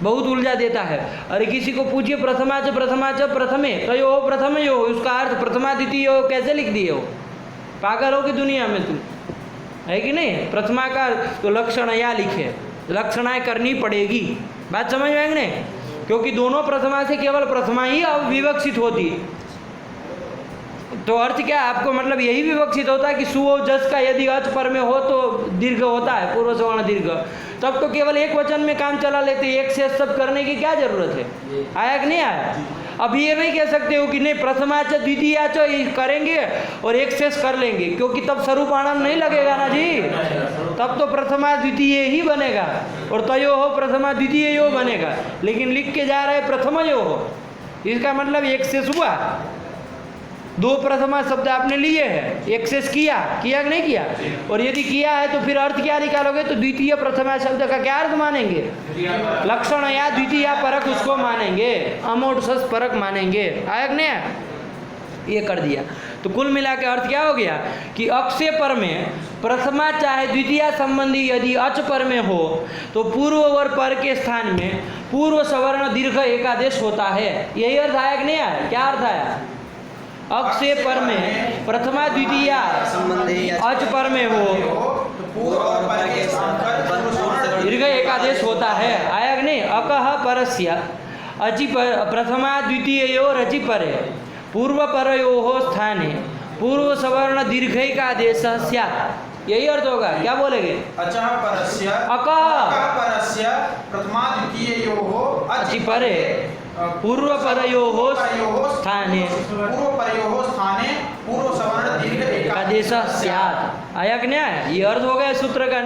बहुत उलझा देता है। अरे किसी को पूछिए प्रथमाच प्रथमे तयो हो प्रथमयो, उसका अर्थ प्रथमा द्वितीय कैसे लिख दिए हो? पागल हो कि दुनिया में तुम, है कि नहीं? प्रथमा का तो लक्षण या लिखे, लक्षणाएं करनी पड़ेगी। बात समझ में आएगी नहीं? क्योंकि दोनों प्रथमा से केवल प्रथमा ही विवक्षित होती, तो अर्थ क्या आपको मतलब यही विवक्षित होता है कि सुओजस का यदि अच पर में हो तो दीर्घ होता है, पूर्व सवर्ण दीर्घ, तब तो केवल एक वचन में काम चला लेते, एक से सब करने की क्या जरूरत है? आया कि नहीं आया? अब ये नहीं कह सकते हो कि नहीं प्रथमाच द्वितीयाच करेंगे और एक शेष कर लेंगे, क्योंकि तब स्वरूपाणाम नहीं लगेगा ना जी, तब तो प्रथमा द्वितीय ही बनेगा और तयो हो प्रथमा द्वितीय यो बनेगा। लेकिन लिख के जा रहे प्रथमयो हो, इसका मतलब एक शेष हुआ, दो प्रथमा शब्द आपने लिए हैं, एक शेष किया कि नहीं किया? और यदि किया है तो फिर अर्थ क्या निकालोगे? तो द्वितीय प्रथमा शब्द का क्या अर्थ मानेंगे? लक्षण या द्वितीय परक उसको मानेंगे, अमोक्षस परक मानेंगे। आया कि नहीं? ये कर दिया। तो कुल मिला के अर्थ क्या हो गया कि अक्षय पर में प्रथमा चाहे द्वितीय संबंधी यदि अच पर में हो तो पूर्व और पर के स्थान में पूर्व सवर्ण दीर्घ एकादेश होता है। यही अर्थ आया कि नहीं आया? क्या अर्थ आया? अक्षय पर में प्रथमा द्वितीय अच पर में हो दीर्घ एकादेश होता है। आया कि नहीं? अकह परस्य अचि पर प्रथमा द्वितीय रचि परे पूर्वपरयोः स्थाने पूर्व सवर्ण दीर्घैकादेश स्यात्, यही अर्थ होगा। क्या बोलेंगे? अचः परस्य परस्य प्रथमा द्वितीययोः अचि परे पूर्वपरयोः स्थाने पूर्व सवर्ण दीर्घ एकादेश स्यात्। आया कि नहीं आया? ये अर्थ हो गया सूत्र का,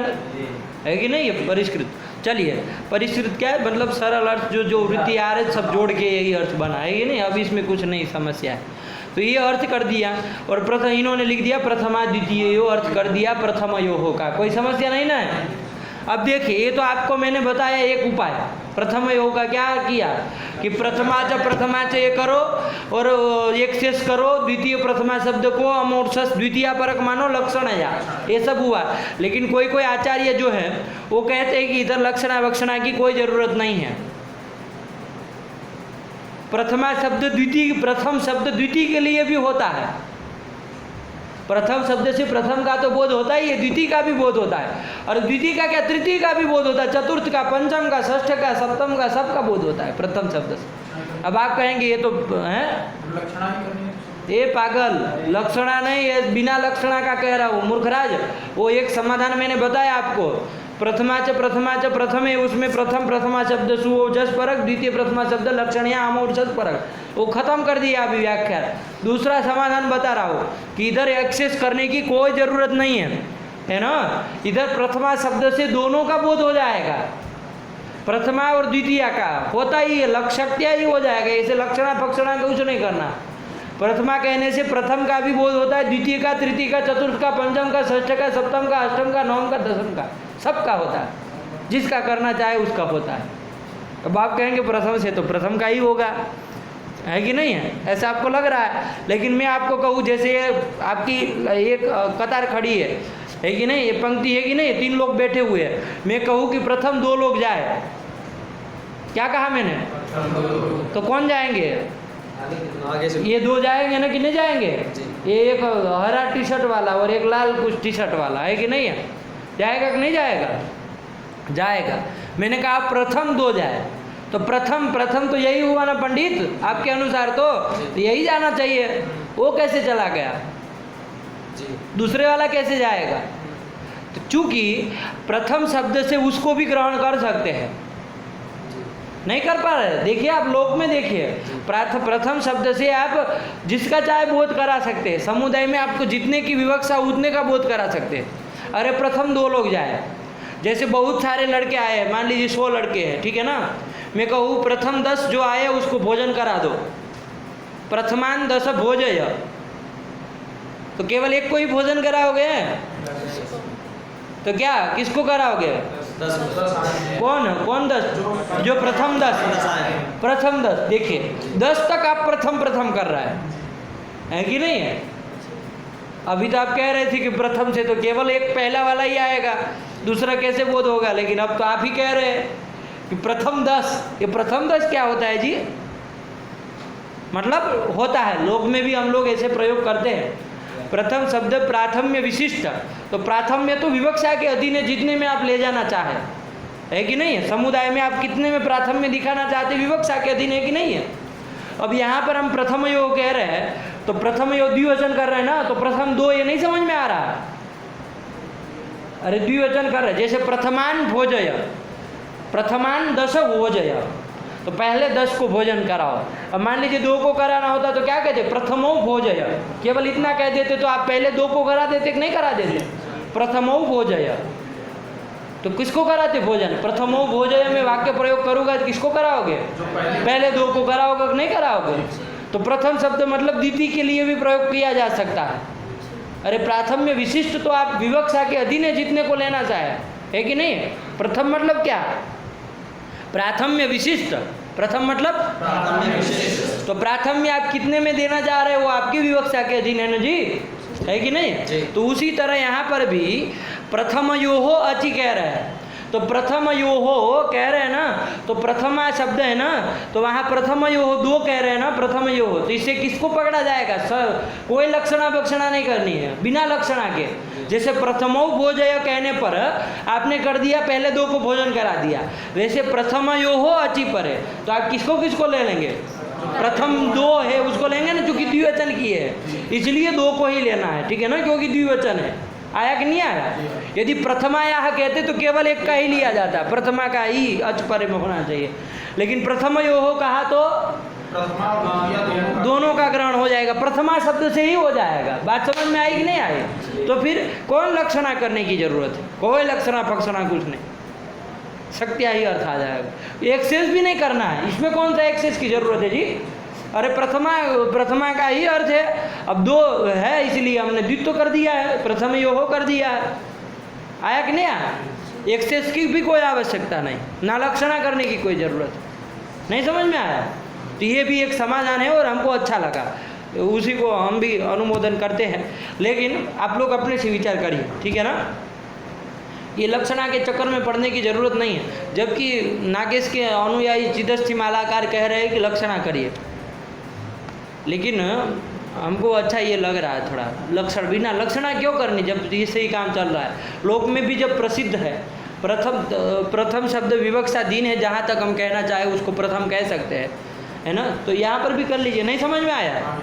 है कि नहीं? ये परिष्कृत। चलिए, परिष्कृत क्या है? मतलब सरल अर्थ जो वृत्ति आ रहे सब जोड़ के यही अर्थ बना है, कि नहीं? अब इसमें कुछ नहीं समस्या है। तो ये अर्थ कर दिया, और प्रथम इन्होंने लिख दिया प्रथमा द्वितीयो, अर्थ कर दिया प्रथमयोः का। कोई समस्या नहीं ना है? अब देखिए, ये तो आपको मैंने बताया एक उपाय। प्रथमयोः का क्या किया कि प्रथमा च ये करो और एक शेष करो, द्वितीय प्रथमा शब्द को अमूर्छस द्वितीय परक मानो लक्षण है, ये सब हुआ। लेकिन कोई कोई आचार्य जो है वो कहते हैं कि इधर लक्षणा वक्षणा की कोई जरूरत नहीं है। प्रथमा शब्द द्वितीय, प्रथम शब्द द्वितीय के लिए भी होता है। प्रथम शब्द से प्रथम का तो बोध होता ही है, द्वितीय का भी बोध होता है, और द्वितीय का क्या तृतीय का भी बोध होता है, चतुर्थ का, पंचम का, षष्ठ का, सप्तम का, सबका बोध होता है प्रथम शब्द से। अब आप कहेंगे ये तो है लक्षणा ही करनी है। ये पागल, लक्षणा नहीं, ये बिना लक्षणा का कह रहा हूँ मूर्खराज। वो एक समाधान मैंने बताया आपको, प्रथमा च प्रथम है, उसमें प्रथम प्रथमा शब्द सुओजस परक, द्वितीय प्रथमा शब्द लक्षणीय अमोर्छस परक, वो खत्म कर दिया अभी व्याख्या। दूसरा समाधान बता रहा हूँ कि इधर एक्सेस करने की कोई जरूरत नहीं है ना? इधर प्रथमा शब्द से दोनों का बोध हो जाएगा, प्रथमा और द्वितीय का होता ही है, लक्षक्त्या ही हो जाएगा। ऐसे लक्षणा पक्षणा का कुछ नहीं करना। प्रथमा कहने से प्रथम का भी बोध होता है, द्वितीय का, तृतीय का, चतुर्थ का, पंचम का, षष्ठ का, सप्तम का, अष्टम का, नवम का, दसम का, सबका होता है। जिसका करना चाहे उसका होता है। अब आप कहेंगे प्रथम से, तो प्रथम का ही होगा, है कि नहीं है? ऐसा आपको लग रहा है। लेकिन मैं आपको कहूँ, जैसे आपकी एक कतार खड़ी है कि नहीं? ये पंक्ति है कि नहीं? 3 लोग बैठे हुए हैं, मैं कहूँ कि प्रथम 2 लोग जाए, क्या कहा मैंने? तो कौन जाएंगे? आगे से ये 2 जाएंगे ना कि नहीं जाएंगे? ये एक हरा टी शर्ट वाला और एक लाल कुछ टी शर्ट वाला, है कि नहीं है? जाएगा कि नहीं जाएगा? जाएगा। मैंने कहा प्रथम 2 जाए, तो प्रथम तो यही हुआ ना पंडित, आपके अनुसार तो यही जाना चाहिए। वो कैसे चला गया? दूसरे वाला कैसे जाएगा? तो चूंकि प्रथम शब्द से उसको भी ग्रहण कर सकते हैं, नहीं कर पा रहे। देखिए आप लोक में देखिए, प्रथम शब्द से आप जिसका चाहे बोध करा सकते हैं। समुदाय में आपको जितने की विवक्षा उतने का बोध करा सकते हैं। अरे प्रथम 2 लोग जाए, जैसे बहुत सारे लड़के आए, मान लीजिए 100 लड़के हैं, ठीक है ना? मैं कहूँ प्रथम 10 जो आए उसको भोजन करा दो, प्रथमान 10 भोजय, तो केवल एक को ही भोजन कराओगे? तो क्या किसको कराओगे? कौन 10? जो प्रथम 10। देखिए 10 तक आप प्रथम कर रहा है कि नहीं है? अभी तो आप कह रहे थे कि प्रथम से तो केवल एक पहला वाला ही आएगा, दूसरा कैसे बोध होगा? लेकिन अब तो आप ही कह रहे हैं कि प्रथम 10। ये प्रथम 10 क्या होता है जी? मतलब होता है, लोक में भी हम लोग ऐसे प्रयोग करते हैं। प्रथम शब्द प्राथम्य विशिष्ट, तो प्राथम्य तो विवक्षा के अधीन है, जितने में आप ले जाना चाहे, है कि नहीं है? समुदाय में आप कितने में प्राथम्य दिखाना चाहते, विवक्षा के अधीन है कि नहीं है? अब यहाँ पर हम प्रथम यो कह रहे हैं, तो प्रथम यो द्विवचन कर रहे हैं ना, तो प्रथम 2 ये नहीं समझ में आ रहा? अरे द्विवचन कर रहे, जैसे प्रथमान भोजय, प्रथमान 10 भोजय, तो पहले 10 को भोजन कराओ। अब मान लीजिए 2 को कराना होता तो क्या कहते? प्रथमो भोजय, केवल इतना कह देते तो आप पहले 2 को करा देते कि नहीं करा देते? प्रथमो भोजय, तो किसको कराते भोजन? प्रथमो भोजय में वाक्य प्रयोग करूँगा तो किसको कराओगे? पहले 2 को कराओगे कि नहीं कराओगे? तो प्रथम शब्द मतलब द्वितीय के लिए भी प्रयोग किया जा सकता है। अरे प्राथम्य विशिष्ट तो आप विवक्षा के अधीन है, जितने को लेना चाहे, है कि नहीं? प्रथम मतलब क्या? प्राथम्य विशिष्ट। प्रथम मतलब तो प्राथम्य आप कितने में देना चाह रहे हो? आपकी विवक्षा के अधीन है ना जी, है कि नहीं? तो उसी तरह यहाँ पर भी प्रथम योहो अचि कह रहे हैं, तो प्रथम योहो कह रहे हैं ना, तो प्रथमा शब्द है ना, तो वहाँ प्रथम योहो 2 कह रहे हैं ना, प्रथम योहो, तो इससे किसको पकड़ा जाएगा? कोई लक्षणा बक्षणा नहीं करनी है, बिना लक्षणा के। जैसे प्रथमो भोजय कहने पर आपने कर दिया, पहले 2 को भोजन करा दिया, वैसे प्रथम योहो अचि पर है, तो आप किसको ले लेंगे? प्रथम दो है उसको लेंगे ना, क्योंकि द्विवचन की है, इसलिए दो को ही लेना है, ठीक है ना, क्योंकि द्विवचन है। आया कि नहीं आया? यदि प्रथमायाह कहते तो केवल एक का ही लिया जाता, प्रथमा का ही अच परे में होना चाहिए, लेकिन प्रथमयोः कहा तो प्रथमा और द्वितीया दोनों का ग्रहण हो जाएगा, प्रथमा शब्द से ही हो जाएगा। बात समझ में आई कि नहीं आई? तो फिर कौन लक्षणा करने की जरूरत है? कोई लक्षणा पक्षणा कुछ नहीं, शक्तिया ही अर्थ आ जाएगा। एक्सेस भी नहीं करना है, इसमें कौन सा एक्सेस की जरूरत है जी? अरे प्रथमा का ही अर्थ है, अब दो है इसलिए हमने द्वित्व कर दिया है, प्रथमयोः कर दिया है। आया कि नहीं आया? एक्सेस की भी कोई आवश्यकता नहीं, ना लक्षणा करने की कोई जरूरत नहीं। समझ में आया? तो ये भी एक समाधान है और हमको अच्छा लगा, उसी को हम भी अनुमोदन करते हैं। लेकिन आप लोग अपने से विचार करिए, ठीक है ना? ये लक्षणा के चक्कर में पड़ने की जरूरत नहीं है, जबकि नागेश के अनुयायी चिदस्थि मालाकार कह रहे हैं कि लक्षणा करिए, लेकिन हमको अच्छा ये लग रहा है थोड़ा लक्षण, बिना लक्षणा क्यों करनी जब इससे ही काम चल रहा है। लोक में भी जब प्रसिद्ध है, प्रथम शब्द विवक्षा दीन है, जहाँ तक हम कहना चाहे उसको प्रथम कह सकते हैं, है ना? तो यहाँ पर भी कर लीजिए। नहीं समझ में आया?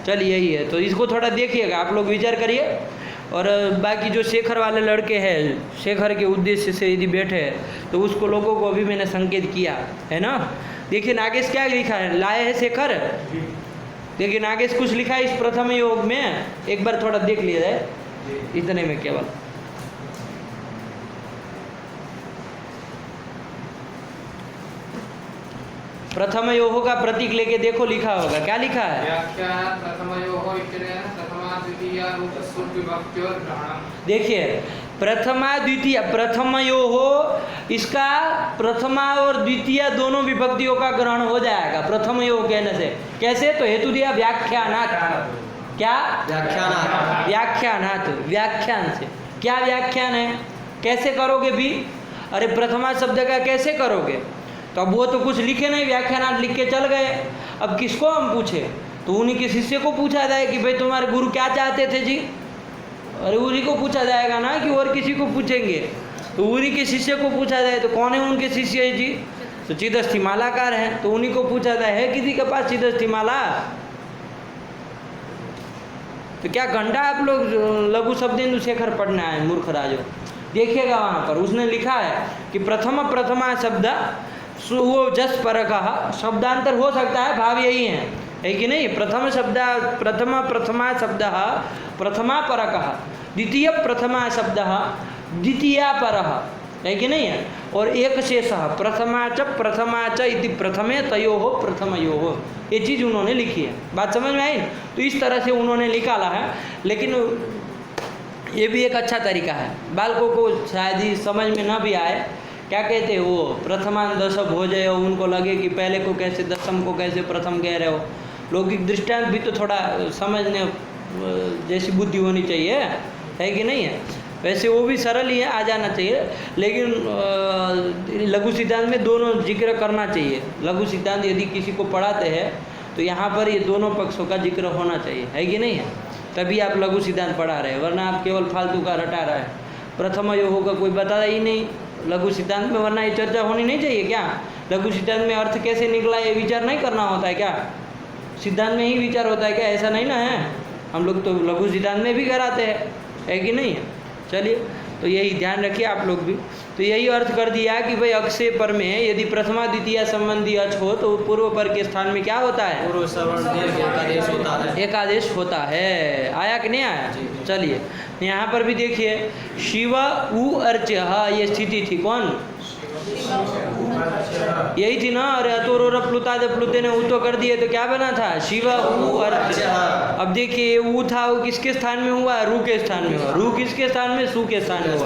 चलिए यही है, तो इसको थोड़ा देखिएगा, आप लोग विचार करिए। और बाकी जो शेखर वाले लड़के हैं, शेखर के उद्देश्य से यदि बैठे हैं तो उसको लोगों को अभी मैंने संकेत किया है ना। देखिए नागेश क्या लिखा है, लाए है शेखर, देखिए नागेश कुछ लिखा है इस प्रथम योग में, एक बार थोड़ा देख लिया जाए, इतने में केवल। प्रथम योग का प्रतीक लेके देखो, लिखा होगा, क्या लिखा है? देखिए प्रथमा द्वितीय, प्रथमयोः, इसका प्रथमा और द्वितीय दोनों विभक्तियों का ग्रहण हो जाएगा प्रथमयोः कहने से। कैसे? तो हेतु दिया व्याख्यानात्। क्या? व्याख्यानात्। व्याख्यानात्, व्याख्यान से। क्या व्याख्यान है? कैसे करोगे भी? अरे प्रथमा शब्द का कैसे करोगे? तो अब वो तो कुछ लिखे नहीं, व्याख्यानात् लिख के चल गए। अब किसको हम पूछे? तो उन्हीं के शिष्य को पूछा जाए कि भाई तुम्हारे गुरु क्या चाहते थे जी? अरे उन्हीं को पूछा जाएगा ना, कि और किसी को पूछेंगे? तो उन्हीं के शिष्य को पूछा जाए, तो कौन है उनके शिष्य जी? तो चिदस्थि मालाकार हैं, तो उन्हीं को पूछा जाए, है किसी के पास चिदस्थि माला? तो क्या घंटा आप लोग लघु शब्देन्दु शेखर पढ़ना है मूर्ख राजो? देखिएगा वहाँ पर उसने लिखा है कि प्रथमा शब्द वो जस परकः, शब्दांतर हो सकता है, भाव यही है कि नहीं? प्रथमा शब्दः प्रथमा परकः, द्वितीय प्रथमा शब्दः द्वितीया परः, है कि नहीं है? और एक शेषः प्रथमा च इति प्रथमे तयोः प्रथमयोः, ये चीज़ उन्होंने लिखी है। बात समझ में आई? तो इस तरह से उन्होंने निकाला है, लेकिन ये भी एक अच्छा तरीका है। बालकों को शायद ही समझ में ना भी आए, क्या कहते हैं वो, प्रथमान दशम हो जाए, उनको लगे कि पहले को कैसे दशम को कैसे प्रथम कह रहे हो। लौकिक दृष्टांत भी तो थोड़ा समझने जैसी बुद्धि होनी चाहिए, है कि नहीं है? वैसे वो भी सरल ही है, आ जाना चाहिए, लेकिन लघु सिद्धांत में दोनों जिक्र करना चाहिए। लघु सिद्धांत यदि किसी को पढ़ाते हैं तो यहाँ पर ये दोनों पक्षों का जिक्र होना चाहिए, है कि नहीं है? तभी आप लघु सिद्धांत पढ़ा रहे हैं, वरना आप केवल फालतू का रटा रहे हैं। प्रथम योग का कोई बताया ही नहीं लघु सिद्धांत में, वरना ये चर्चा होनी नहीं चाहिए क्या? लघु सिद्धांत में अर्थ कैसे निकला ये विचार नहीं करना होता है क्या? सिद्धांत में ही विचार होता है क्या? ऐसा नहीं ना है, हम लोग तो लघु सिद्धांत में भी कराते हैं, है कि नहीं है? चलिए, तो यही ध्यान रखिए आप लोग भी। तो यही अर्थ कर दिया कि भाई अक्षय पर में यदि प्रथमा द्वितीय संबंधी अच हो तो पूर्व पर के स्थान में क्या होता है? पूर्व सवर्ण दीर्घ एकादेश होता है। एकादेश होता है। आया कि नहीं आया? चलिए यहाँ पर भी देखिए, शिव उ अर्च, हाँ ये स्थिति थी, कौन? यही थी ना। अरे अतोर प्लुता जब प्लुते ने ऊ तो कर दिए तो क्या बना था? शिव उ अर्च। अब देखिए ऊ था, वो किसके स्थान में हुआ? रू के स्थान में हुआ। रू किसके स्थान में? सु के स्थान में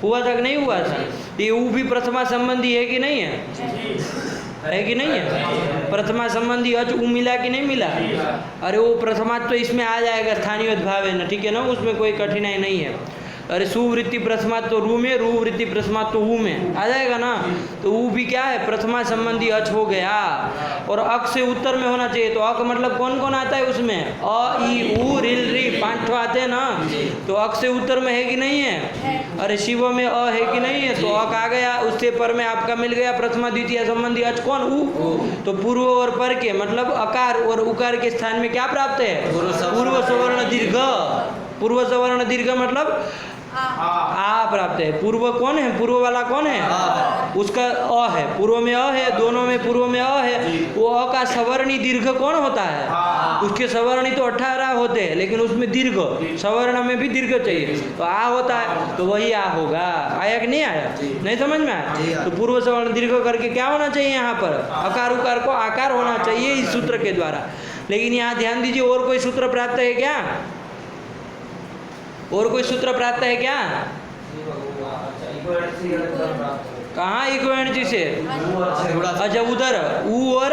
हुआ था कि नहीं हुआ था? ये ऊ भी प्रथमा संबंधी है कि नहीं है कि नहीं है? प्रथमा संबंधी अच ऊ मिला कि नहीं मिला? अरे वो प्रथमा तो इसमें आ जाएगा, स्थानीय भाव है ना, ठीक है ना, उसमें कोई कठिनाई नहीं है। अरे सुवृत्ति प्रथमा तो रू में, रू वृत्ति प्रथमा तो ऊ में आ जाएगा ना। तो ऊ भी क्या है? प्रथमा संबंधी अच हो गया। और अक से उत्तर में होना चाहिए, तो अक मतलब कौन कौन आता है उसमें? अ ई उ रिल री, 5 ठो पांचवा आते हैं ना, तो अक से उत्तर में है कि नहीं है? अरे शिव में अ है कि नहीं है? तो अक आ गया, उससे पर में आपका मिल गया प्रथमा द्वितीय संबंधी अच कौन? उ। तो पूर्व और पर के मतलब अकार और उकार के स्थान में क्या प्राप्त है? पूर्व सवर्ण दीर्घ। पूर्व सवर्ण दीर्घ मतलब आ प्राप्त है। पूर्व कौन है? पूर्व वाला कौन है? उसका अ है, पूर्व में अ है, दोनों में पूर्व में अ है। वो अ का सवर्णी दीर्घ कौन होता है? उसके सवर्णी तो 18 होते हैं, लेकिन उसमें दीर्घ, सवर्ण में भी दीर्घ चाहिए, तो आ होता है, तो वही आ होगा। आया कि नहीं आया? नहीं समझ में आया? तो पूर्व सवर्ण दीर्घ करके क्या होना चाहिए यहाँ पर? अकार उकार को आकार होना चाहिए इस सूत्र के द्वारा। लेकिन यहाँ ध्यान दीजिए, और कोई सूत्र प्राप्त है क्या? और कोई सूत्र प्राप्त है क्या? कहाँ इक्वेंट से? अच्छा उधर उ और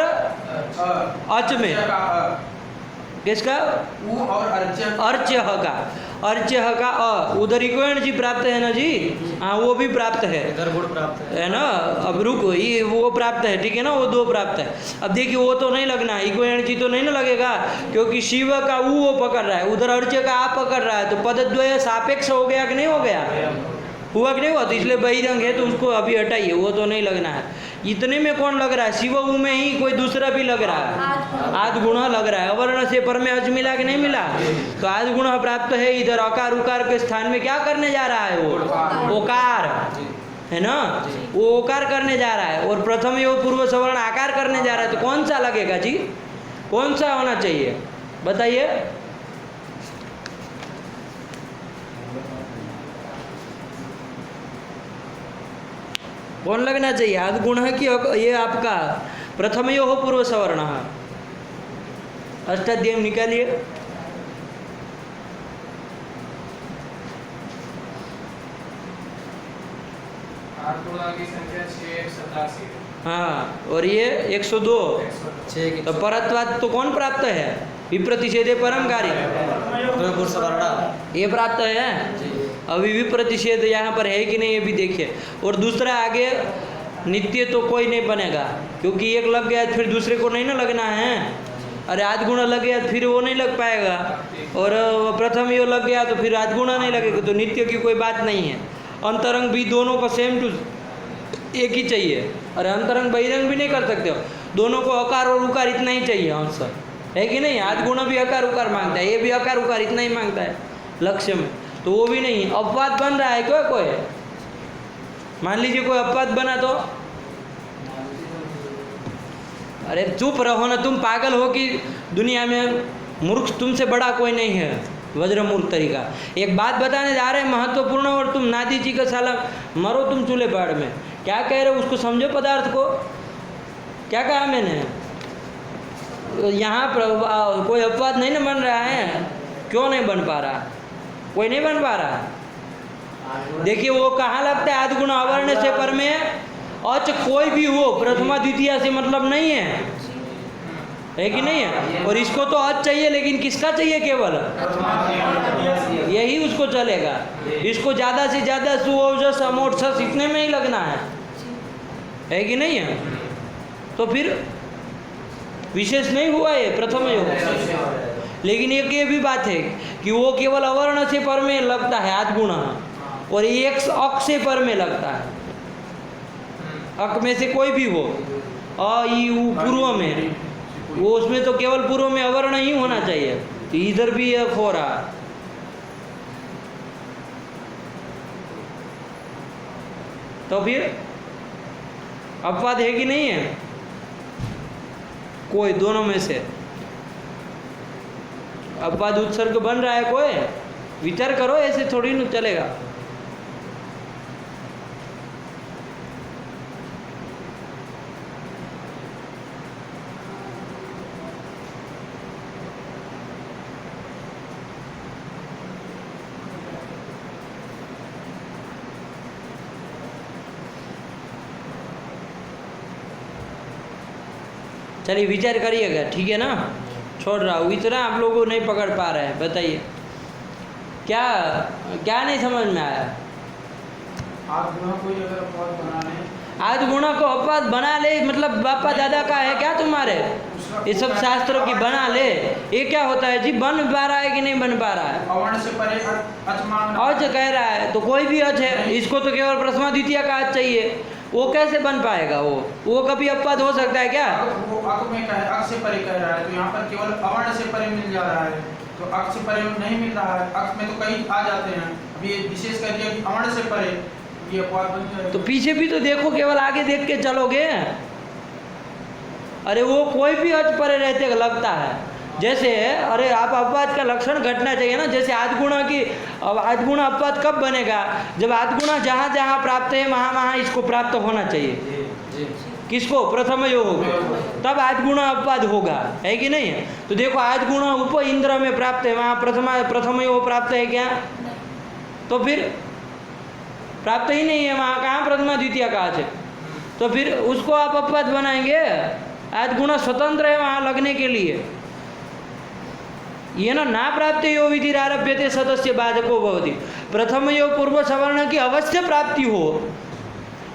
अच में किसका? उ और अर्च्य का, अर्च्य का अ, उधर इक्वेंट जी प्राप्त है ना जी? हाँ वो भी प्राप्त है, इधर गुण प्राप्त है ना। अब रुको, ये वो प्राप्त है, ठीक है ना, वो दो प्राप्त है। अब देखिए वो तो नहीं लगना है, इक्वेंट जी तो नहीं ना लगेगा, क्योंकि शिव का उ वो पकड़ रहा है, उधर अर्च्य का आप पकड़ रहा है, तो पदद्वय सापेक्ष हो गया कि नहीं हो गया? हुआ कि नहीं हुआ? तो इसलिए बहिरंग है, तो उसको अभी हटाइए, वो तो नहीं लगना है। इतने में कौन लग रहा है? शिव उ में ही कोई दूसरा भी लग रहा है, आद गुण लग रहा है। अवर्ण से पर में अच मिला कि नहीं मिला? तो आद गुण प्राप्त है। इधर अकार उकार के स्थान में क्या करने जा रहा है? वो ओकार है ना, वो ओकार करने जा रहा है, और प्रथम ये पूर्व सवर्ण आकार करने जा रहा है। तो कौन सा लगेगा जी? कौन सा होना चाहिए बताइए? कौन लगना चाहिए? आद गुण है कि ये आपका प्रथम यो हो पूर्व सवर्ण? अष्टाध्यायी निकालिए। की संख्या 687 हाँ, और ये 102। 6 तो परत्वाद तो कौन प्राप्त है? विप्रतिषेधे परम कार्य, ये प्राप्त है। अभी विप्रतिषेध यहाँ पर है कि नहीं, ये भी देखिए। और दूसरा आगे नित्य तो कोई नहीं बनेगा, क्योंकि एक लग गया फिर दूसरे को नहीं ना लगना है। अरे आध गुणा लग गया फिर वो नहीं लग पाएगा, और प्रथम यो लग गया तो फिर आध गुणा नहीं लगेगा, तो नित्य की कोई बात नहीं है। अंतरंग भी दोनों को सेम टू एक ही चाहिए। अरे अंतरंग बहिरंग भी नहीं कर सकते हो, दोनों को अकार और उकार इतना ही चाहिए आंसर, है कि नहीं? आध गुणा भी अकार उकार मांगता है, ये भी अकार उकार इतना ही मांगता है लक्ष्य में, तो वो भी नहीं। अपवाद बन रहा है क्या कोई? मान लीजिए कोई अपवाद बना तो, अरे चुप रहो ना, तुम पागल हो कि दुनिया में मूर्ख तुमसे बड़ा कोई नहीं है, वज्रमूर्ख तरीका। एक बात बताने जा रहे हैं महत्वपूर्ण, और तुम नादी जी का साला मरो तुम चूल्हे बाड़ में। क्या कह रहे हो उसको समझो, पदार्थ को क्या कहा मैंने? यहाँ पर कोई अपवाद नहीं ना बन रहा है। क्यों नहीं बन पा रहा? कोई नहीं बन पा रहा। देखिए वो कहाँ लगता है? आध गुण अवर्ण से पर में अच कोई भी हो, प्रथमा द्वितीय से मतलब नहीं है कि नहीं है? और इसको तो अच चाहिए, लेकिन किसका चाहिए? केवल यही उसको चलेगा। इसको ज़्यादा से ज़्यादा सुओजस अमोक्षस इतने में ही लगना है कि नहीं है? तो फिर विशेष नहीं हुआ ये प्रथम योग। लेकिन एक ये भी बात है कि वो केवल अवर्ण से पर में लगता है आध गुण, और एक अक से पर में लगता है। अक में से कोई भी हो, अ ई उ पूर्व में, वो उसमें तो केवल पूर्व में अवर्ण ही होना चाहिए, तो इधर भी एक हो रहा। तो फिर अपवाद है कि नहीं है? कोई दोनों में से अपवाद उत्सर्ग बन रहा है कोई? विचार करो, ऐसे थोड़ी न चलेगा। चलिए विचार करिएगा, ठीक है ना? छोड़ रहा हूँ, इतना आप लोगों को नहीं पकड़ पा रहे हैं। बताइए क्या क्या नहीं समझ में आया? आध गुणा कोई अगर अपवाद बना ले, आध गुणा को अपवाद बना ले मतलब बापा दादा का है क्या तुम्हारे? ये सब शास्त्रों की बना ले। ये क्या होता है जी, बन पा रहा है कि नहीं बन पा रहा है? अवर्ण से परे अच मांग रहा अच कह रहा है तो कोई भी अच है, इसको तो केवल प्रथमा द्वितीय का अच चाहिए, वो कैसे बन पाएगा? वो कभी अपवाद हो सकता है क्या? वो अक में कह अक से परे कह रहा है, तो यहाँ पर केवल अवर्ण से परे मिल जा रहा है, तो अक से परे नहीं मिल रहा है। अक में तो कई आ जाते हैं, अभी ये विशेष कर दिया कि अवर्ण से परे, ये अपवाद बन जाएगा। तो पीछे भी तो देखो, केवल आगे देख के चलोगे। अरे वो कोई भी अच परे रहते लगता है, जैसे अरे आप अपवाद का लक्षण घटना चाहिए ना, जैसे आदगुणा की, अब आदगुणा अपवाद कब बनेगा? जब आदगुणा जहाँ जहाँ प्राप्त है वहाँ वहाँ इसको प्राप्त होना चाहिए। किसको? प्रथम योग होगा, तब आदगुणा अपवाद होगा, है कि नहीं? तो देखो आदगुणा उप इंद्र में प्राप्त है, वहाँ प्रथम योग प्राप्त है क्या? तो फिर प्राप्त ही नहीं है, वहाँ कहाँ प्रथमा द्वितीय का है? तो फिर उसको आप अपवाद बनाएंगे? आदगुणा स्वतंत्र है वहाँ लगने के लिए। ये ना प्राप्त यो विधि आरभ्यते सदस्य बाधको भवति। प्रथम यो पूर्व सवर्ण की अवश्य प्राप्ति हो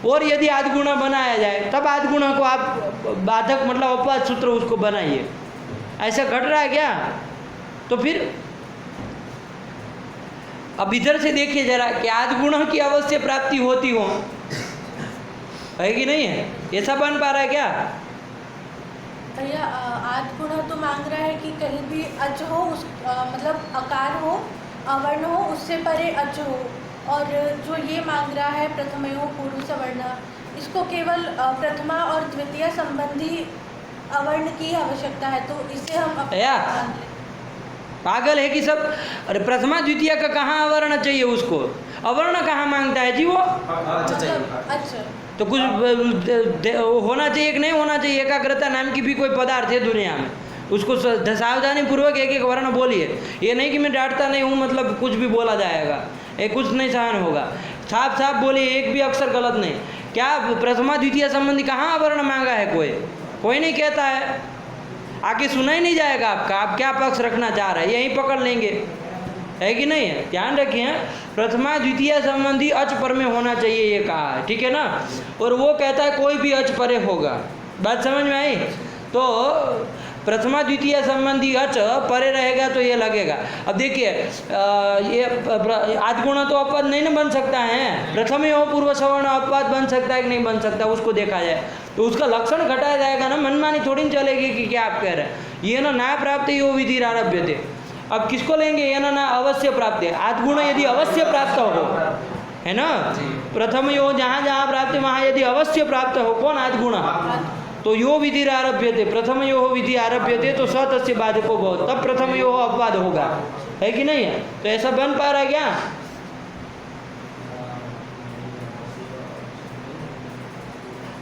और यदि आदगुणा बनाया जाए तब आदगुणा को आप बाधक मतलब अपवाद सूत्र उसको बनाइए। ऐसा घट रहा है क्या? तो फिर अब इधर से देखिए जरा कि आदगुणा की अवश्य प्राप्ति होती हो, है कि नहीं है? ऐसा बन पा रहा है क्या? भैया आदगुणा तो मांग रहा है कि कहीं भी अच हो, उस मतलब अकार हो, अवर्ण हो, उससे परे अच हो, और जो ये मांग रहा है प्रथमयो पूर्व सवर्ण, इसको केवल प्रथमा और द्वितीय संबंधी अवर्ण की आवश्यकता है, तो इसे हम पागल है कि सब? अरे प्रथमा द्वितीय का कहाँ अवर्ण चाहिए उसको? अवर्ण कहाँ मांगता है जी वो? अच्छा तो कुछ होना चाहिए कि नहीं होना चाहिए? एकाग्रता नाम की भी कोई पदार्थ है दुनिया में, उसको सावधानी पूर्वक एक एक वर्ण बोलिए। ये नहीं कि मैं डांटता नहीं हूँ मतलब कुछ भी बोला जाएगा, ये कुछ नहीं सहन होगा। साफ साफ बोलिए, एक भी अक्षर गलत नहीं। क्या प्रथमा द्वितीय संबंधी कहाँ अवर्ण मांगा है? कोई नहीं कहता है। आगे सुना ही नहीं जाएगा आपका, आप क्या पक्ष रखना चाह रहे हैं यहीं पकड़ लेंगे, है कि नहीं है? ध्यान रखिए, प्रथमा द्वितीय संबंधी अच पर में होना चाहिए ये कहा है, ठीक है ना? और वो कहता है कोई भी अच परे होगा। बात समझ में आई? तो प्रथमा द्वितीय संबंधी अच परे रहेगा तो ये लगेगा। अब देखिए ये आदगुणा तो अपवाद नहीं ना बन सकता है, प्रथम यो पूर्व सवर्ण अपवाद बन सकता है कि नहीं बन सकता, उसको देखा जाए तो उसका लक्षण घटाया जाएगा ना, मनमानी थोड़ी न चलेगी कि क्या आप कह रहे हैं। ये ना प्राप्त यो विधि आरभ्य थे। अब किसको लेंगे? ये ना अवश्य प्राप्त है। आदगुण यदि अवश्य प्राप्त हो, है ना, प्रथम यो जहाँ जहाँ प्राप्त है वहाँ यदि अवश्य प्राप्त हो, कौन? आदगुण। तो यो विधि आरभ्य थे, प्रथम यो विधि आरभ्य थे तो सतस्य बाधको बहुत, तब प्रथम यो अपवाद होगा, है कि नहीं है? तो ऐसा बन पा रहा है क्या?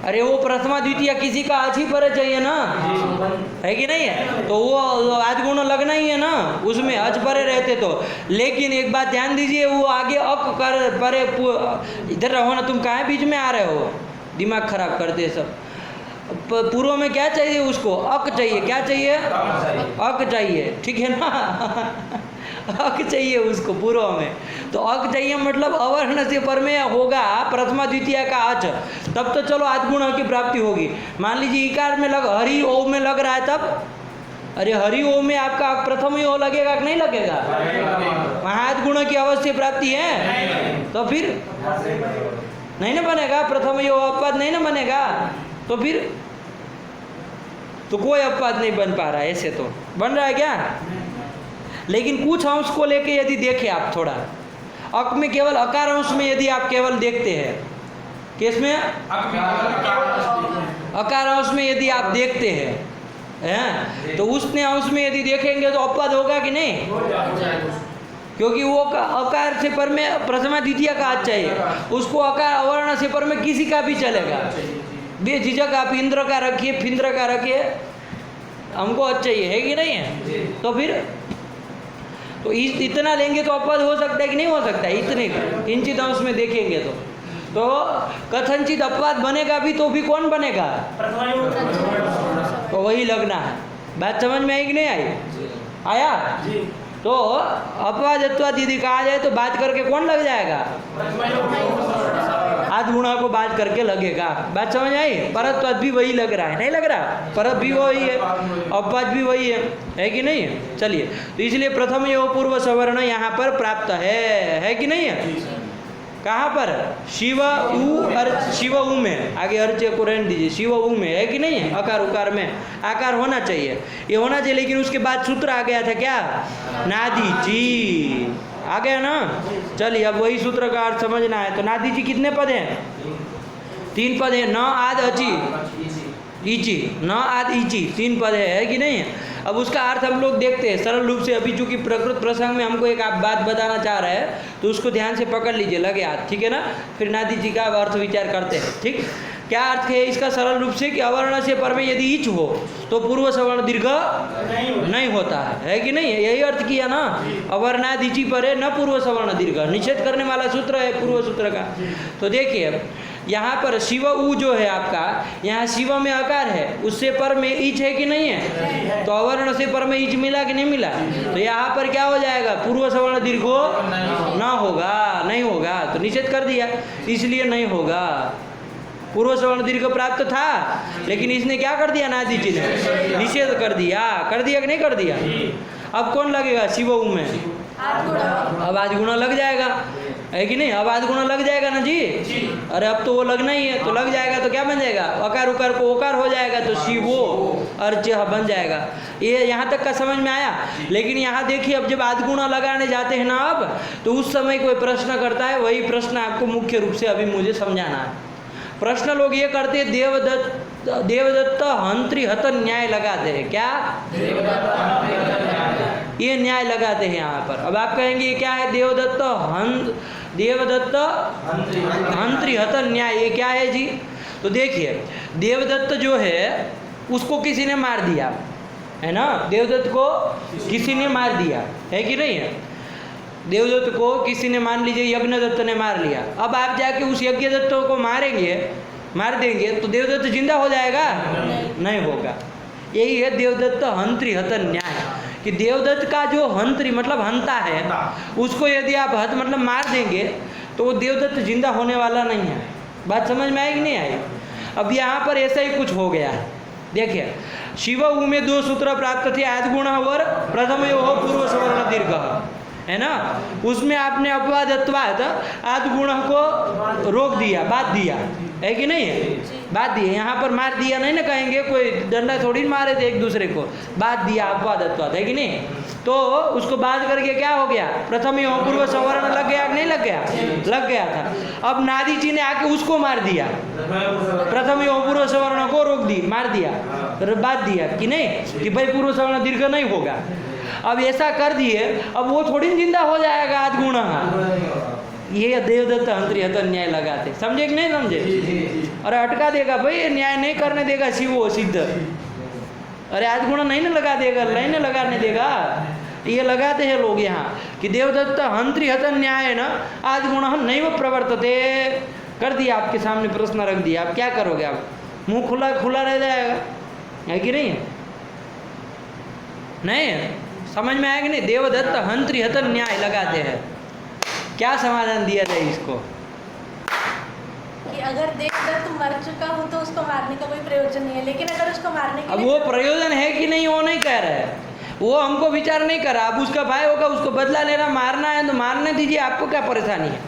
अरे वो प्रथमा द्वितीय किसी का अच्छी पर चाहिए ना, है कि नहीं है? तो वो आदगुण लगना ही है ना उसमें, अच परे रहते तो। लेकिन एक बात ध्यान दीजिए, वो आगे अक कर परे, इधर रहो ना, तुम कहाँ बीच में आ रहे हो? दिमाग खराब करते सब। पूर्व में क्या चाहिए उसको? अक चाहिए। क्या चाहिए? अक चाहिए, ठीक है ना? अक चाहिए उसको पूर्व में। तो अक चाहिए मतलब अवर्ण से पर में होगा प्रथमा द्वितीय का अच, तब तो चलो आदगुण की प्राप्ति होगी। मान लीजिए इकार में लग, हरि ओम में लग रहा है तब, अरे हरि ओम में आपका प्रथम यो लगेगा कि नहीं लगेगा? वहाँ आदगुण की अवश्य प्राप्ति है, तो फिर नहीं ना बनेगा, प्रथम यो अपवाद नहीं ना बनेगा। तो फिर तो कोई अपवाद नहीं बन पा रहा है। ऐसे तो बन रहा है क्या? लेकिन कुछ अंश को लेके यदि देखें आप थोड़ा, अक में केवल अकार अंश में यदि आप केवल देखते हैं, किसमें? अकार अंश में यदि आप देखते हैं, तो उसने अंश में यदि देखेंगे तो अपवाद होगा कि नहीं? क्योंकि वो अकार से पर में प्रथमा द्वितीय का आज चाहिए, उसको अकार अवर्ण से पर में किसी का भी चलेगा। बेझिझक आप इंद्र का रखिए, फिंद्र का रखिए, हमको अच्छा चाहिए, है कि नहीं है? तो फिर तो इतना लेंगे तो अपवाद हो सकता है कि नहीं हो सकता है? इतने किंचित अंश में देखेंगे तो कथनचित अपवाद बनेगा भी, तो भी कौन बनेगा? तो वही लगना है। बात समझ में आई कि नहीं आई? आया? तो अपवाद अत्वाद यदि कहा जाए तो बात करके कौन लग जाएगा? आध गुणा को बात करके लगेगा। बात समझ आई? परत्वाद भी वही लग रहा है, नहीं लग रहा? परत भी वही है, अपवाद भी वही है कि नहीं है? चलिए, तो इसलिए प्रथम यो पूर्व सवर्ण यहाँ पर प्राप्त है कि नहीं है? कहाँ पर? शिव उ शिव उ में, आगे अर्च को रहने दीजिए, शिव उ में है कि नहीं है? अकार उकार में आकार होना चाहिए, ये होना चाहिए। लेकिन उसके बाद सूत्र आ गया था क्या? नादीची आ गया ना। चलिए, अब वही सूत्र का अर्थ समझना है। तो नादीची कितने पद हैं? 3 पद है। न आद अची इची, न आद इची 3 पद है कि नहीं है? अब उसका अर्थ हम लोग देखते हैं सरल रूप से। अभी चूंकि प्रकृत प्रसंग में हमको एक आप बात बताना चाह रहे हैं, तो उसको ध्यान से पकड़ लीजिए, लगे हाथ, ठीक है ना? फिर नादी जी का अर्थ विचार करते हैं। ठीक, क्या अर्थ है इसका सरल रूप से? कि अवर्ण से पर में यदि इच हो तो पूर्व सवर्ण दीर्घ नहीं होता है कि नहीं है? यही अर्थ किया ना, अवर्णादिची पर है न पूर्व सवर्ण दीर्घ, निषेध करने वाला सूत्र है पूर्व सूत्र का। तो देखिए यहाँ पर शिव उ जो है आपका, यहाँ शिव में आकार है, उससे पर में इच है कि नहीं है? तो अवर्ण से पर में इच मिला कि नहीं मिला? तो यहाँ पर क्या हो जाएगा? पूर्व सवर्ण दीर्घो ना होगा, नहीं होगा, तो निषेध कर दिया, इसलिए नहीं होगा। पूर्व सवर्ण दीर्घ प्राप्त था, लेकिन इसने क्या कर दिया? नादी जी ने निषेध कर दिया कि नहीं कर दिया? अब कौन लगेगा? शिव उ में अब आज गुणा लग जाएगा, है कि नहीं? अब आज गुणा लग जाएगा ना जी? अरे अब तो वो लगना ही है, तो लग जाएगा तो क्या बन जाएगा? अकार उकार को ओकार हो जाएगा, तो शिवो अर्च बन जाएगा। ये यहाँ तक का समझ में आया। लेकिन यहाँ देखिए, अब जब आध गुणा लगाने जाते हैं ना, अब तो उस समय कोई प्रश्न करता है, वही प्रश्न आपको मुख्य रूप से अभी मुझे समझाना है। प्रश्न लोग ये करते हैं, देवदत्त हंत्री हत न्याय लगाते हैं। क्या? ये न्याय लगाते हैं यहाँ पर। अब आप कहेंगे ये क्या है? देवदत्त हंत्री हत न्याय, ये क्या है जी? तो देखिए, देवदत्त जो है उसको किसी ने मार दिया है ना, देवदत्त को किसी ने मार दिया है कि नहीं है? देवदत्त को किसी ने, मान लीजिए यज्ञदत्त ने मार लिया। अब आप जाके उस यज्ञदत्त को मार देंगे तो देवदत्त जिंदा हो जाएगा? नहीं होगा। यही है देवदत्त हंत्री हत न्याय, कि देवदत्त का जो हंत्री मतलब हंता है, उसको यदि आप हत मतलब मार देंगे तो वो देवदत्त जिंदा होने वाला नहीं है। बात समझ में आई कि नहीं आई? अब यहाँ पर ऐसा ही कुछ हो गया। देखिए, शिव उ में 2 सूत्र प्राप्त थे, आद गुण और प्रथम यो पूर्व सवर्ण दीर्घ, है ना? उसमें आपने अपवादत्वाद आद गुण को रोक दिया, बात दिया, है कि नहीं है? बात दी। यहाँ पर मार दिया नहीं ना कहेंगे, कोई डंडा थोड़ी मारे थे एक दूसरे को, बात दिया अपवादत्वाद, है कि नहीं? तो उसको बात करके क्या हो गया? प्रथम यो पूर्व सवर्ण लग गया कि नहीं लग गया? लग गया था। अब नादी जी ने आके उसको मार दिया, प्रथम यो पूर्व सवर्ण को रोक दी, मार दिया, बात दिया कि नहीं कि भाई पूर्व सवर्ण दीर्घ नहीं होगा। अब ऐसा कर दिए, अब वो थोड़ी जिंदा हो जाएगा आध गुणा। ये देवदत्त हंत्री हत न्याय लगाते, समझे कि नहीं समझे? अरे अटका देगा भाई, न्याय नहीं करने देगा शिव सिद्ध। अरे आध गुणा नहीं ना लगा देगा, नहीं ना लगाने देगा। ये लगाते हैं लोग यहाँ कि देवदत्त हंत्री हत न्याय न आध गुणा नहीं वो प्रवर्तते। कर दिया, आपके सामने प्रश्न रख दिया, आप क्या करोगे? आप मुंह खुला रह जाएगा, है कि नहीं? नहीं समझ में आएगा? नहीं, देवदत्त हंत्री हत न्याय लगाते हैं। क्या समाधान दिया जाए इसको? कि अगर देवदत्त मर चुका हो तो उसको मारने का कोई प्रयोजन नहीं है, लेकिन अगर उसको मारने के अब लिए वो प्रयोजन है कि नहीं वो नहीं कह रहा है, वो हमको विचार नहीं करा। अब उसका भाई होगा, उसको बदला लेना, मारना है तो मारने दीजिए, आपको क्या परेशानी है?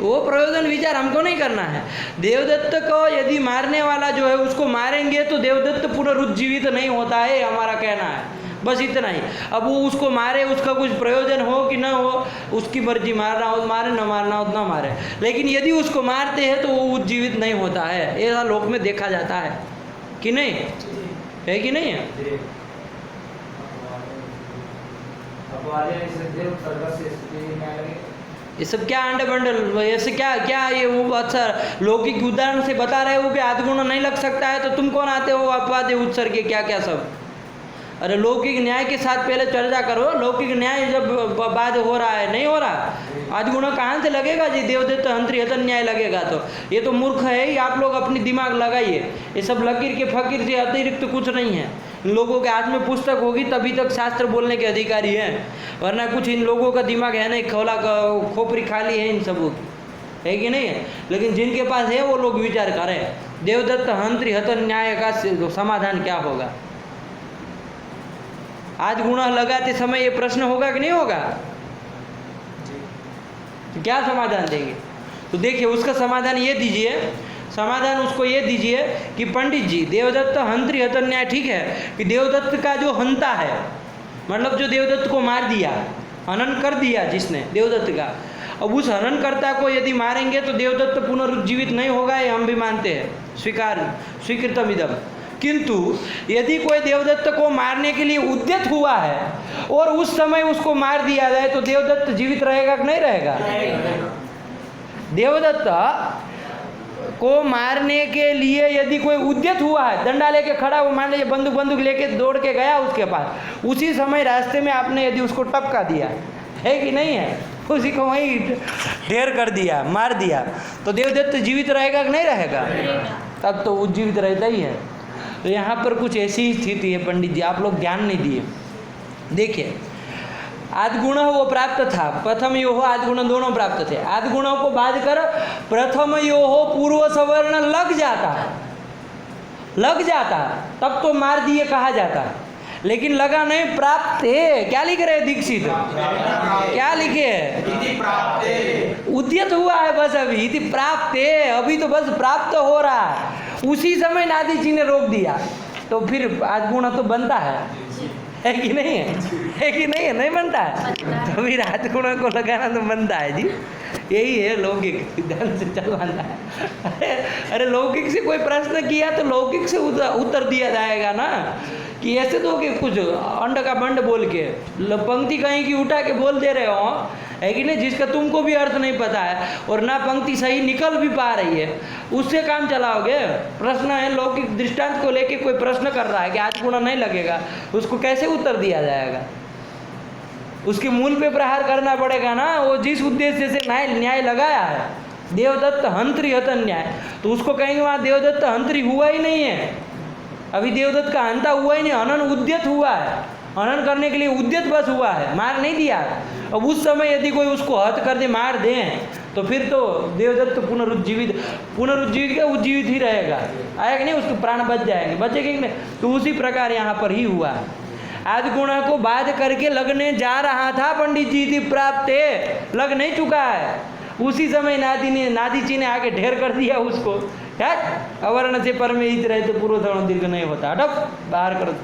वो प्रयोजन विचार हमको नहीं करना है। देवदत्त को यदि मारने वाला जो है उसको मारेंगे तो देवदत्त पुनरुज्जीवित नहीं होता है, हमारा कहना है, बस इतना ही। अब वो उसको मारे, उसका कुछ प्रयोजन हो कि ना हो, उसकी मर्जी, मारना हो मारे, न मारना हो ना मारे। लेकिन यदि उसको मारते हैं तो वो उज्जीवित नहीं होता है, ऐसा लोक में देखा जाता है कि नहीं, है कि नहीं है? ये सब क्या अंडे बंडल, ऐसे क्या क्या ये वो अच्छा लौकिक उदाहरण से बता रहे हो कि आध गुण नहीं लग सकता है, तो तुम कौन आते हो अपवाद उत्सर्ग के क्या क्या सब? अरे लौकिक न्याय के साथ पहले चर्चा करो। लौकिक न्याय जब बाद हो रहा है, नहीं हो रहा, आध गुण कहाँ से लगेगा जी? देवदत्त हंत्री हत न्याय लगेगा तो ये तो मूर्ख है ही। आप लोग अपनी दिमाग लगाइए, ये सब लकीर के फकीर से अतिरिक्त कुछ नहीं है। इन लोगों के हाथ में पुस्तक होगी तभी तक शास्त्र बोलने के अधिकारी हैं, वरना कुछ इन लोगों का दिमाग है नहीं, खोपरी खाली है इन सबों की। है कि नहीं है? लेकिन जिनके पास है वो लोग विचार करें, देवदत्त हंत्री हतन न्याय का समाधान क्या होगा। आज गुणा लगाते समय ये प्रश्न होगा कि नहीं होगा? तो क्या समाधान देंगे? तो देखिए उसका समाधान ये दीजिए, समाधान उसको ये दीजिए कि पंडित जी देवदत्त हंत्री हतन न्याय ठीक है कि देवदत्त का जो हंता है, मतलब जो देवदत्त को मार दिया, हनन कर दिया जिसने देवदत्त का, अब उस हननकर्ता को यदि मारेंगे तो देवदत्त पुनरुज्जीवित नहीं होगा, ये हम भी मानते हैं, स्वीकृतम इदम। किंतु यदि कोई देवदत्त को मारने के लिए उद्यत हुआ है और उस समय उसको मार दिया जाए तो देवदत्त जीवित रहेगा कि नहीं रहेगा? देवदत्त को मारने के लिए यदि कोई उद्यत हुआ है, डंडा लेके खड़ा, वो मान लीजिए बंदूक लेके दौड़ के गया उसके पास, उसी समय रास्ते में आपने यदि उसको टपका दिया, है कि नहीं है, उसी को वहीं ढेर कर दिया, मार दिया, तो देवदत्त जीवित रहेगा कि नहीं रहेगा? तब तो वो जीवित रहता ही है। तो यहाँ पर कुछ ऐसी ही स्थिति है पंडित जी, आप लोग ध्यान नहीं दिए। देखिए आदिगुण वो प्राप्त था, प्रथम यो हो आदिगुण दोनों प्राप्त थे। आदिगुणों को बाध कर प्रथम यो हो पूर्व सवर्ण लग जाता तब तो मार दिए कहा जाता, लेकिन लगा नहीं, प्राप्त है। क्या लिख रहे दीक्षित? क्या लिखे है? उद्यत हुआ है बस, अभी इति प्राप्त है, अभी तो बस प्राप्त हो रहा है। उसी समय नादी जी ने रोक दिया, तो फिर आदिगुण तो बनता है कि नहीं है कि नहीं है? नहीं बनता है, तो फिर आदिगुण को लगाना तो बनता है जी। यही है लौकिक सिद्धांत से चलवाना है। अरे लौकिक से कोई प्रश्न किया तो लौकिक से उत्तर दिया जाएगा ना, कि ऐसे तो कि कुछ अंड का बंड बोल के पंक्ति कहीं की उठा के बोल दे रहे हो, है कि नहीं, जिसका तुमको भी अर्थ नहीं पता है और ना पंक्ति सही निकल भी पा रही है, उससे काम चलाओगे? प्रश्न है लौकिक दृष्टांत को लेके कोई प्रश्न कर रहा है कि आज गुणा नहीं लगेगा, उसको कैसे उत्तर दिया जाएगा? उसके मूल पे प्रहार करना पड़ेगा ना। वो जिस उद्देश्य से न्याय लगाया है, देवदत्त हंत्री हतन न्याय, तो उसको कहेंगे वहाँ देवदत्त हंत्री हुआ ही नहीं है, अभी देवदत्त का हंता हुआ ही नहीं, हनन उद्यत हुआ है, हनन करने के लिए उद्यत बस हुआ है, मार नहीं दिया। अब उस समय यदि कोई उसको हत कर दे, मार दें, तो फिर तो देवदत्त पुनरुज्जीवित क्या उज्जीवित ही रहेगा, आया कि नहीं, उसके प्राण बच जाएंगे, बचेंगे कि नहीं? तो उसी प्रकार यहाँ पर ही हुआ। आदिगुण को बाध करके लगने जा रहा था पंडित जी, थी प्राप्त लग नहीं चुका है, उसी समय नादी जी ने आके ढेर कर दिया उसको। क्या अवर्ण से पर में हित रहे तो पूर्व सवर्ण दीर्घ नहीं होता, हटो बाहर करो,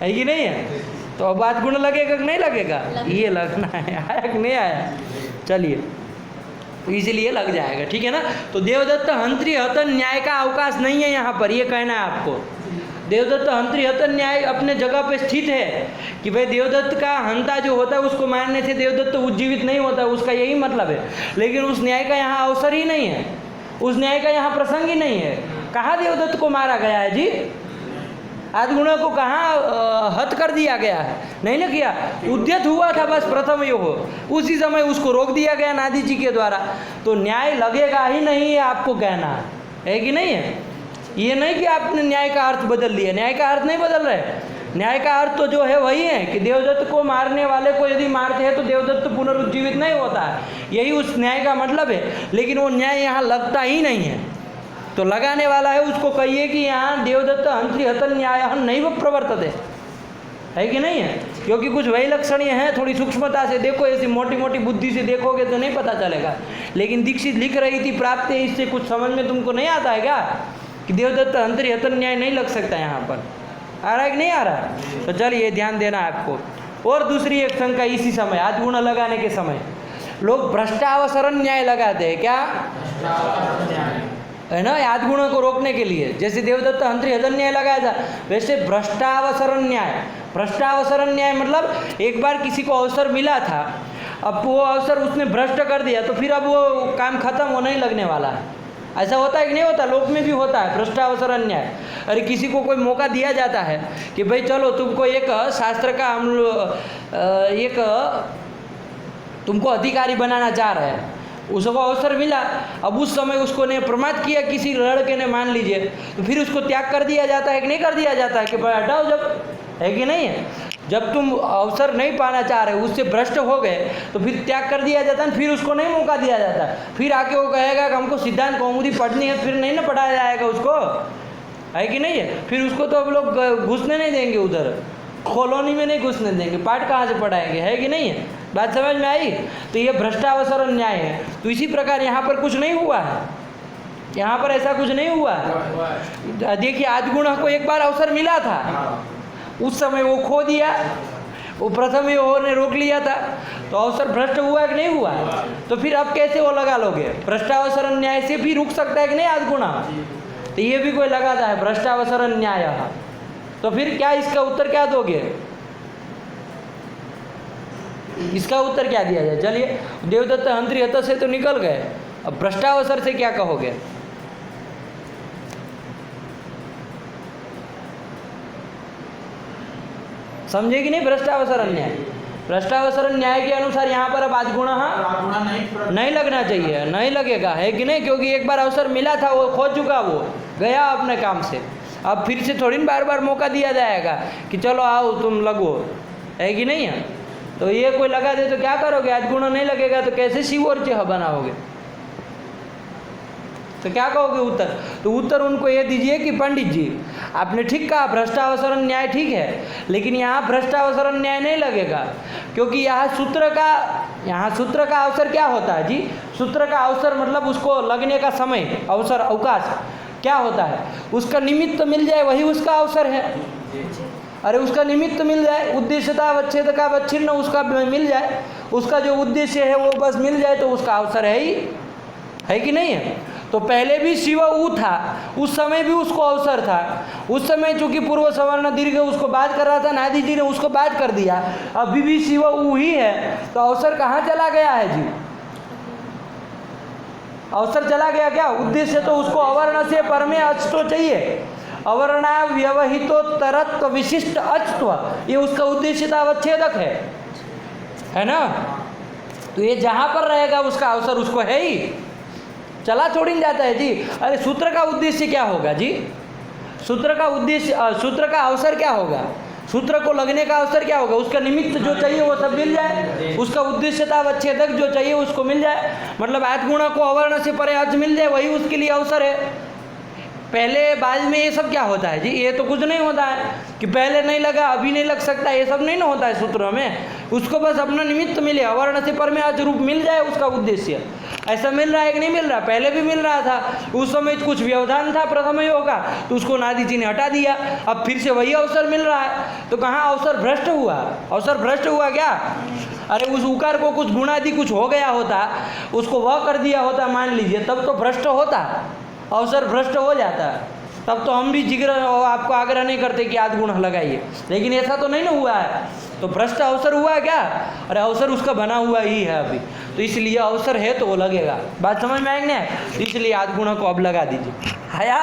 है कि नहीं है? तो अब बात गुण लगेगा कि नहीं लगेगा? ये लगना है, आया कि नहीं आया? चलिए, तो इसीलिए लग जाएगा, ठीक है ना। तो देवदत्त हंत्री हतन न्याय का अवकाश नहीं है यहाँ पर, ये कहना है आपको। देवदत्त हंत्री हतन न्याय अपने जगह पे स्थित है कि भाई देवदत्त का हंता जो होता है उसको मारने से देवदत्त उज्जीवित नहीं होता, उसका यही मतलब है। लेकिन उस न्याय का यहाँ अवसर ही नहीं है, उस न्याय का यहाँ प्रसंग ही नहीं है। कहाँ देवदत्त को मारा गया है जी? आदिगुण को कहाँ हत कर दिया गया है? नहीं ना किया, उद्यत हुआ था बस प्रथम यो हो, उसी समय उसको रोक दिया गया नादी जी के द्वारा। तो न्याय लगेगा ही नहीं, आपको कहना है कि नहीं है? ये नहीं कि आपने न्याय का अर्थ बदल लिया, न्याय का अर्थ नहीं बदल रहे। न्याय का अर्थ तो जो है वही है कि देवदत्त को मारने वाले को यदि मारते हैं तो देवदत्त पुनरुज्जीवित नहीं होता है, यही उस न्याय का मतलब है। लेकिन वो न्याय यहाँ लगता ही नहीं है, तो लगाने वाला है उसको कहिए कि यहाँ देवदत्त हंत्री हतन न्याय नहीं वो प्रवर्तते, है कि नहीं है? क्योंकि कुछ वही लक्षणीय हैं, थोड़ी सूक्ष्मता से देखो, ऐसी मोटी मोटी बुद्धि से देखोगे तो नहीं पता चलेगा। लेकिन दीक्षित लिख रही थी प्राप्त, इससे कुछ समझ में तुमको नहीं आता है क्या कि देवदत्त हंत्री हतन न्याय नहीं लग सकता? यहाँ पर आ रहा है कि नहीं आ रहा? तो चलिए ध्यान देना आपको। और दूसरी एक शंका इसी समय आदिगुण लगाने के समय लोग भ्रष्टावसरण न्याय लगाते हैं, क्या है ना, आदिगुणों को रोकने के लिए। जैसे देवदत्त हंत्री हतन न्याय लगाया था, वैसे भ्रष्टावसरण न्याय। भ्रष्टावसरण न्याय मतलब एक बार किसी को अवसर मिला था, अब वो अवसर उसने भ्रष्ट कर दिया, तो फिर अब वो काम खत्म होने ही लगने वाला है। ऐसा होता है कि नहीं होता? लोक में भी होता है भ्रष्टावसर अन्याय। अरे किसी को कोई मौका दिया जाता है कि भाई चलो तुमको एक शास्त्र का हम एक तुमको अधिकारी बनाना चाह रहे हैं, उसको अवसर मिला, अब उस समय उसको ने प्रमाद किया किसी लड़के ने, मान लीजिए, तो फिर उसको त्याग कर दिया जाता है कि नहीं कर दिया जाता है कि भाई हटाओ जब, है कि नहीं है? जब तुम अवसर नहीं पाना चाह रहे, उससे भ्रष्ट हो गए, तो फिर त्याग कर दिया जाता है, फिर उसको नहीं मौका दिया जाता। फिर आके वो कहेगा कि हमको सिद्धांत कौमुदी पढ़नी है, फिर नहीं ना पढ़ाया जाएगा उसको, है कि नहीं है? फिर उसको तो अब लोग घुसने नहीं देंगे, उधर कॉलोनी में नहीं घुसने देंगे, पाठ कहाँ से पढ़ाएंगे, है कि नहीं है? बात समझ में आई? तो ये भ्रष्टावसर न्याय है। तो इसी प्रकार यहाँ पर कुछ नहीं हुआ है, यहाँ पर ऐसा कुछ नहीं हुआ है। देखिए आदिगुण को एक बार अवसर मिला था, उस समय वो खो दिया, वो प्रथम ही ने रोक लिया था, तो अवसर भ्रष्ट हुआ कि नहीं हुआ? तो फिर अब कैसे वो लगा लोगे? भ्रष्टावसर न्याय से भी रुक सकता है कि नहीं आदिगुण? तो ये भी कोई लगाता है भ्रष्टावसर न्याय, तो फिर क्या इसका उत्तर क्या दोगे? इसका उत्तर क्या दिया जाए? चलिए, देवदत्त हंत्री हत से तो निकल गए, अब भ्रष्टावसर से क्या कहोगे? समझे कि नहीं? भ्रष्टावसर न्याय, भ्रष्टावसर न्याय के अनुसार यहाँ पर अब आदिगुण नहीं लगना चाहिए, नहीं लगेगा, है कि नहीं? क्योंकि एक बार अवसर मिला था, वो खो चुका, वो गया अपने काम से। अब फिर से थोड़ी बार बार मौका दिया जाएगा कि चलो आओ तुम लगो, है कि नहीं है? तो ये कोई लगा दे तो क्या करोगे? आदिगुण नहीं लगेगा तो कैसे शिव और चेह बनाओगे? तो क्या कहोगे उत्तर? तो उत्तर उनको ये दीजिए कि पंडित जी आपने ठीक कहा, भ्रष्टावसर न्याय ठीक है, लेकिन यहाँ भ्रष्टावसर न्याय नहीं लगेगा, क्योंकि यहाँ सूत्र का अवसर क्या होता है जी? सूत्र का अवसर मतलब उसको लगने का समय, अवसर, अवकाश क्या होता है? उसका निमित्त मिल जाए वही उसका अवसर है। अरे उसका निमित्त मिल जाए, उद्देश्यता अवच्छेद का अवच्छिन्न उसका मिल जाए, उसका जो उद्देश्य है वो बस मिल जाए, तो उसका अवसर है ही, है कि नहीं है? तो पहले भी शिव ऊ था, उस समय भी उसको अवसर था। उस समय चूंकि पूर्व सवर्ण दीर्घ उसको बात कर रहा था, नादी जी ने उसको बात कर दिया, अभी भी शिव ऊ ही है, तो अवसर कहाँ चला गया है जी? अवसर चला गया क्या? उद्देश्य तो उसको अवर्ण से पर में अच तो चाहिए, अवर्णा व्यवहितो तरत्व विशिष्ट अचत्व, ये उसका उद्देश्यता अवच्छेदक है ना? तो ये जहाँ पर रहेगा उसका अवसर उसको है ही, चला थोड़ी नहीं जाता है जी। अरे सूत्र का उद्देश्य क्या होगा जी? सूत्र का उद्देश्य, सूत्र का अवसर क्या होगा? सूत्र को लगने का अवसर क्या होगा? उसका निमित्त जो चाहिए वो सब मिल जाए, उसका उद्देश्यता अवच्छेदक जो चाहिए उसको मिल जाए, मतलब आत्मगुण को अवर्ण से परे अच मिल जाए, वही उसके लिए अवसर है। पहले बाद में ये सब क्या होता है जी? ये तो कुछ नहीं होता है कि पहले नहीं लगा अभी नहीं लग सकता, ये सब नहीं ना होता है सूत्रों में। उसको बस अपना निमित्त मिले, अवर्ण से पर में आज रूप मिल जाए उसका उद्देश्य। ऐसा मिल रहा है कि नहीं मिल रहा? पहले भी मिल रहा था, उस समय कुछ व्यवधान था प्रथम योग का, तो उसको नादी जी ने हटा दिया, अब फिर से वही अवसर मिल रहा है, तो कहाँ अवसर भ्रष्ट हुआ? अवसर भ्रष्ट हुआ क्या? अरे उस उकार को कुछ गुणादि कुछ हो गया होता, उसको वह कर दिया होता मान लीजिए, तब तो भ्रष्ट होता, अवसर भ्रष्ट हो जाता, तब तो हम भी जिक्र आपको आग्रह नहीं करते कि आदिगुण लगाइए, लेकिन ऐसा तो नहीं ना हुआ है, तो भ्रष्ट अवसर हुआ है क्या? अरे अवसर उसका बना हुआ ही है अभी, तो इसलिए अवसर है तो वो लगेगा। बात समझ में आएंगे? इसलिए आदिगुण को अब लगा दीजिए। आया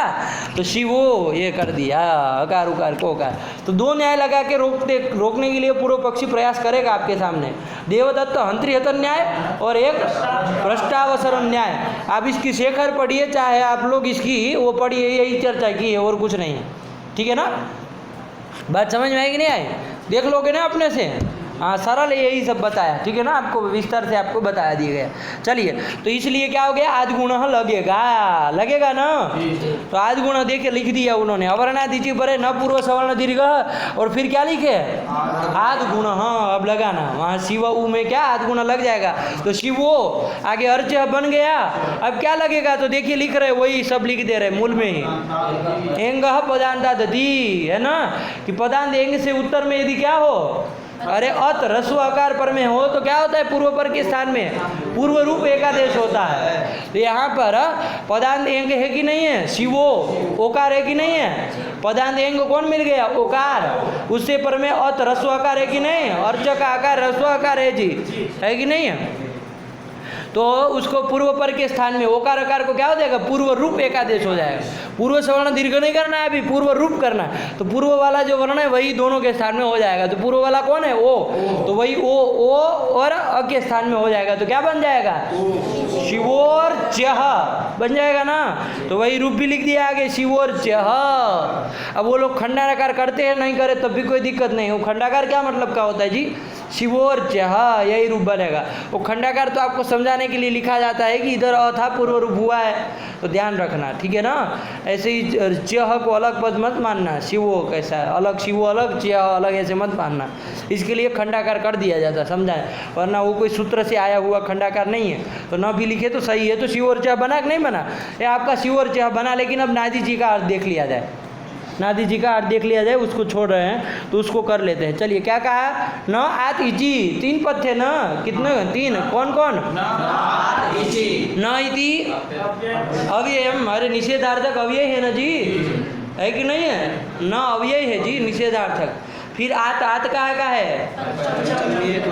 तो शिवो ये कर दिया, अकार उकार को कार, तो दो न्याय लगा के रोकने के लिए पूर्व पक्षी प्रयास करेगा आपके सामने, देवदत्त हंत्री हत न्याय और एक भ्रष्टावसर न्याय। आप इसकी शेखर पढ़िए, चाहे आप लोग इसकी वो पढ़िए, यही चर्चा की है और कुछ नहीं है, ठीक है ना? बात समझ में आएगी नहीं आई? देख लोगे ना अपने से, हाँ सरल यही सब बताया, ठीक है ना? आपको विस्तार से आपको बताया दिया गया। चलिए, तो इसलिए क्या हो गया? आदिगुण लगेगा, लगेगा ना? तो आदिगुण देखिए लिख दिया उन्होंने, अवर्णादिति परे न पूर्व सवर्ण दीर्घ, और फिर क्या लिखे? आदिगुण। हाँ अब लगाना वहाँ शिव ऊ में क्या आदिगुण लग जाएगा, तो शिवो आगे अर्च बन गया। अब क्या लगेगा? तो देखिए लिख रहे वही सब लिख दे रहे मूल में ही, एंग पदांता दधी, है ना? कि पदांत एंग से उत्तर में यदि क्या हो, अरे अत रस्व आकार पर में हो तो क्या होता है? पूर्व पर के स्थान में पूर्व रूप एकादेश होता है। तो यहाँ पर पदांत एंग है कि नहीं है? शिवो ओकार है कि नहीं है? पदांत एंग कौन मिल गया? ओकार, उससे पर में अत रस्व आकार है कि नहीं? अर्च का आकार रस्व आकार है जी, है कि नहीं है? तो उसको पूर्व पर के स्थान में ओकार आकार को क्या हो जाएगा? पूर्व रूप एकादेश हो जाएगा। पूर्व सवर्ण दीर्घ नहीं करना है अभी, पूर्व रूप करना है, तो पूर्व वाला जो वर्ण है वही दोनों के स्थान में हो जाएगा। तो पूर्व वाला कौन है? ओ, तो वही ओ और अ के स्थान में हो जाएगा, तो क्या बन जाएगा? शिवोर चह, बन जाएगा ना। तो वही रूप भी लिख दिया आगे शिवोर्च। अब वो लोग खंडाकार करते हैं नहीं करे तब भी कोई दिक्कत नहीं। वो खंडाकार क्या मतलब का होता है जी? शिवोर्च, हाँ यही रूप बनेगा। वो खंडाकार तो आपको समझाने के लिए लिखा जाता है कि इधर अ था पूर्व रूप हुआ है, तो ध्यान रखना, ठीक है ना। ऐसे ही च्यह को अलग पद मत मानना, शिवो कैसा है अलग, शिवो अलग, च्यह अलग, ऐसे मत मानना। इसके लिए खंडाकार कर दिया जाता है, समझाए, वरना वो कोई सूत्र से आया हुआ खंडाकार नहीं है। तो न भी लिखे तो सही है। तो शिवोर्च बना कि नहीं बना? ये आपका शिवोर्च बना, लेकिन अब नादी जी का अर्थ देख लिया जाए। नादी जी का अर्थ देख लिया जाए, उसको छोड़ रहे हैं तो उसको कर लेते हैं। चलिए क्या कहा? न आत इची, 3 पद थे ना, कितने? 3। कौन कौन? न इति अव्ययम, अरे निषेधार्थक अव्यय है ना जी, है कि नहीं है? न अव्यय है जी निषेधार्थक। फिर आत, आत का है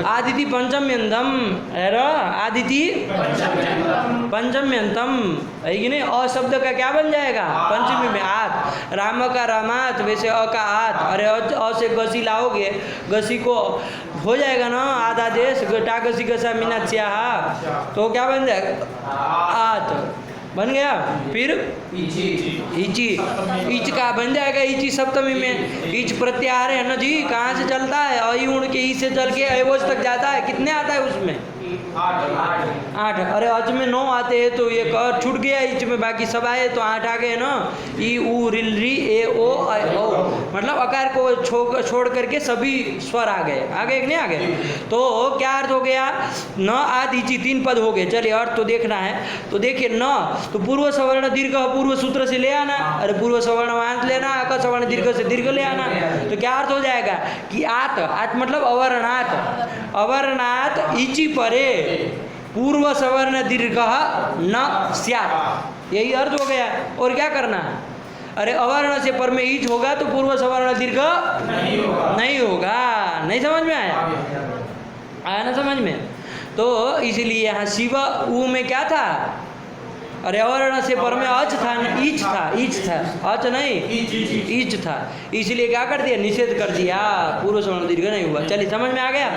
आदिति पंचम्यंतम, आदिति पंचम्यंतम, है कि नहीं? अ शब्द का क्या बन जाएगा पंचमी में? आत। राम का रामात, वैसे अ का आत। अरे अ से गसी लाओगे, गसी को हो जाएगा ना आधा देश, टा गसी गसा मीना च्याहा, तो क्या बन जाएगा? आत बन गया। फिर इची, इच का बन जाएगा इची सप्तमी में। इच प्रत्याहार है ना जी, कहाँ से चलता है? अई उड़ के ई से चल के अवोज तक जाता है। कितने आता है उसमें? 8। अरे अच में 9 आते हैं, तो एक और छूट गया इच में, बाकी सब आए तो 8 आ गए ना। ई उ रिल री ए ओ ओ, मतलब अकार को छोड़ करके सभी स्वर आ गए। आ गए कि नहीं आ गए? तो क्या अर्थ हो गया? न आदि इची 3 पद हो गए। चलिए अर्थ तो देखना है। तो देखिए न, तो पूर्व सवर्ण दीर्घ पूर्व सूत्र से ले आना। अरे पूर्व सवर्ण वहां से लेना, अक सवर्ण दीर्घ से दीर्घ ले आना। तो क्या अर्थ हो जाएगा कि आत, आत मतलब अवर्णात, अवर्णात इची परे पूर्व सवर्ण दीर्घ न स्यात्, यही अर्थ हो गया। और क्या करना है? अरे अवर्ण से पर में ईच होगा तो पूर्व सवर्ण दीर्घ नहीं होगा। नहीं समझ में आया? आया ना समझ में? तो इसलिए यहाँ शिव ऊ में क्या था? अरे अवर्ण से पर में अच था, ईच था, ईच था, अच नहीं ईच था, इसलिए क्या कर दिया? निषेध कर दिया, पूर्व सवर्ण दीर्घ नहीं हुआ। चलिए समझ में आ गया?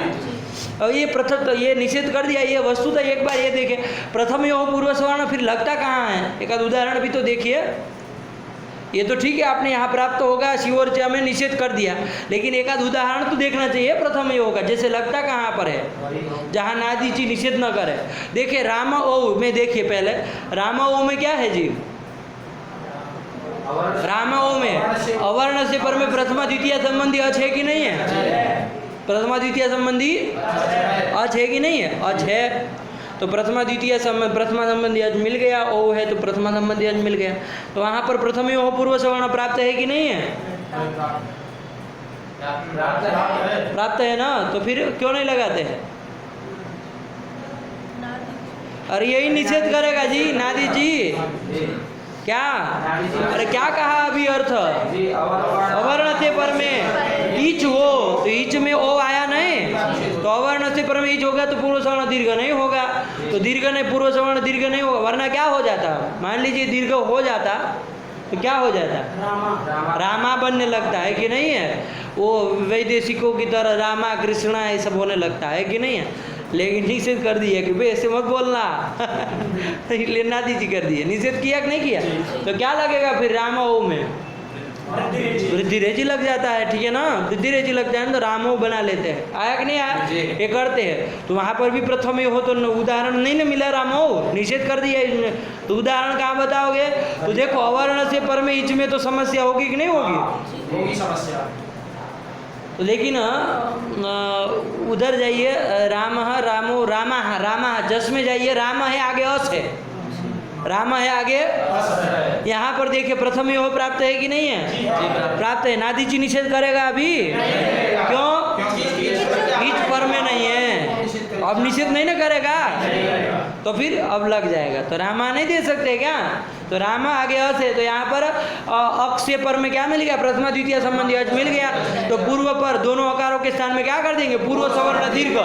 और ये प्रथम तो ये निषेध कर दिया। ये वस्तु तो एक बार ये देखे, प्रथम यो पूर्व सवर्ण, फिर लगता कहाँ है? एक आध उदाहरण भी तो देखिए। ये तो ठीक है आपने यहाँ प्राप्त होगा शिवोर्चा में निषेध कर दिया, लेकिन एक आध उदाहरण तो देखना चाहिए प्रथम यो होगा। जैसे लगता कहाँ पर है जहाँ नादी जी निषेध न करे? देखिए राम ओ में, देखिए पहले राम ओ में क्या है जी? राम ओ में अवर्ण से पर में प्रथमा द्वितीय संबंधी अच है कि नहीं है? प्रथमा द्वितीय संबंधी अच है कि नहीं है? अच है। तो प्रथमा द्वितीय संबंध, प्रथमा संबंधी अच मिल गया। ओ है तो प्रथमा संबंधी अच मिल गया। तो वहाँ पर प्रथम यो पूर्व सवर्ण प्राप्त है कि नहीं है? प्राप्त है ना। तो फिर क्यों नहीं लगाते हैं? अरे यही निषेध करेगा जी नादी जी। क्या? अरे क्या कहा अभी अर्थ? अवर्ण से पर में ईच हो, तो ईच में ओ आया नहीं, तो अवर्ण से पर में ईच होगा तो पूर्व सवर्ण दीर्घ नहीं होगा। तो दीर्घ नहीं, पूर्व सवर्ण दीर्घ नहीं होगा, वरना क्या हो जाता? मान लीजिए दीर्घ हो जाता तो क्या हो जाता? रामा बनने लगता है कि नहीं है? वो वैदेशिकों की तरह रामा कृष्णा ये सब होने लगता है कि नहीं है? लेकिन निषेध कर दिया कि भाई ऐसे मत बोलना इसलिए नादी जी कर दिए। निषेध किया कि नहीं किया? तो क्या लगेगा फिर? राम ओ में वृद्धि रेजी लग जाता है, ठीक है ना? वृद्धि रेजी लग जाए तो रामो बना लेते हैं। आया कि नहीं आया? ये करते हैं। तो वहाँ पर भी प्रथम हो तो उदाहरण नहीं ना मिला, रामो निषेध कर दिया इसमें, तो उदाहरण कहाँ बताओगे? तो देखो अवर्ण से पर में इच में तो समस्या होगी कि नहीं होगी? होगी समस्या। लेकिन उधर जाइए, राम रामो रामा, रामा जस में जाइए, राम है आगे अस है, राम है आगे। यहाँ पर देखिए प्रथम यो प्राप्त है कि नहीं है? प्राप्त है। नादी जी निषेध करेगा अभी? क्यों? बीच पर में नहीं है, अब निषेध नहीं ना करेगा, तो फिर अब लग जाएगा। तो रामा नहीं दे सकते क्या? तो रामा आगे अस है, तो यहाँ पर अक्ष से पर में क्या मिल गया? प्रथमा द्वितीय संबंधी अच मिल गया। तो पूर्व पर दोनों अकारों के स्थान में क्या कर देंगे? पूर्व सवर्ण दीर्घ।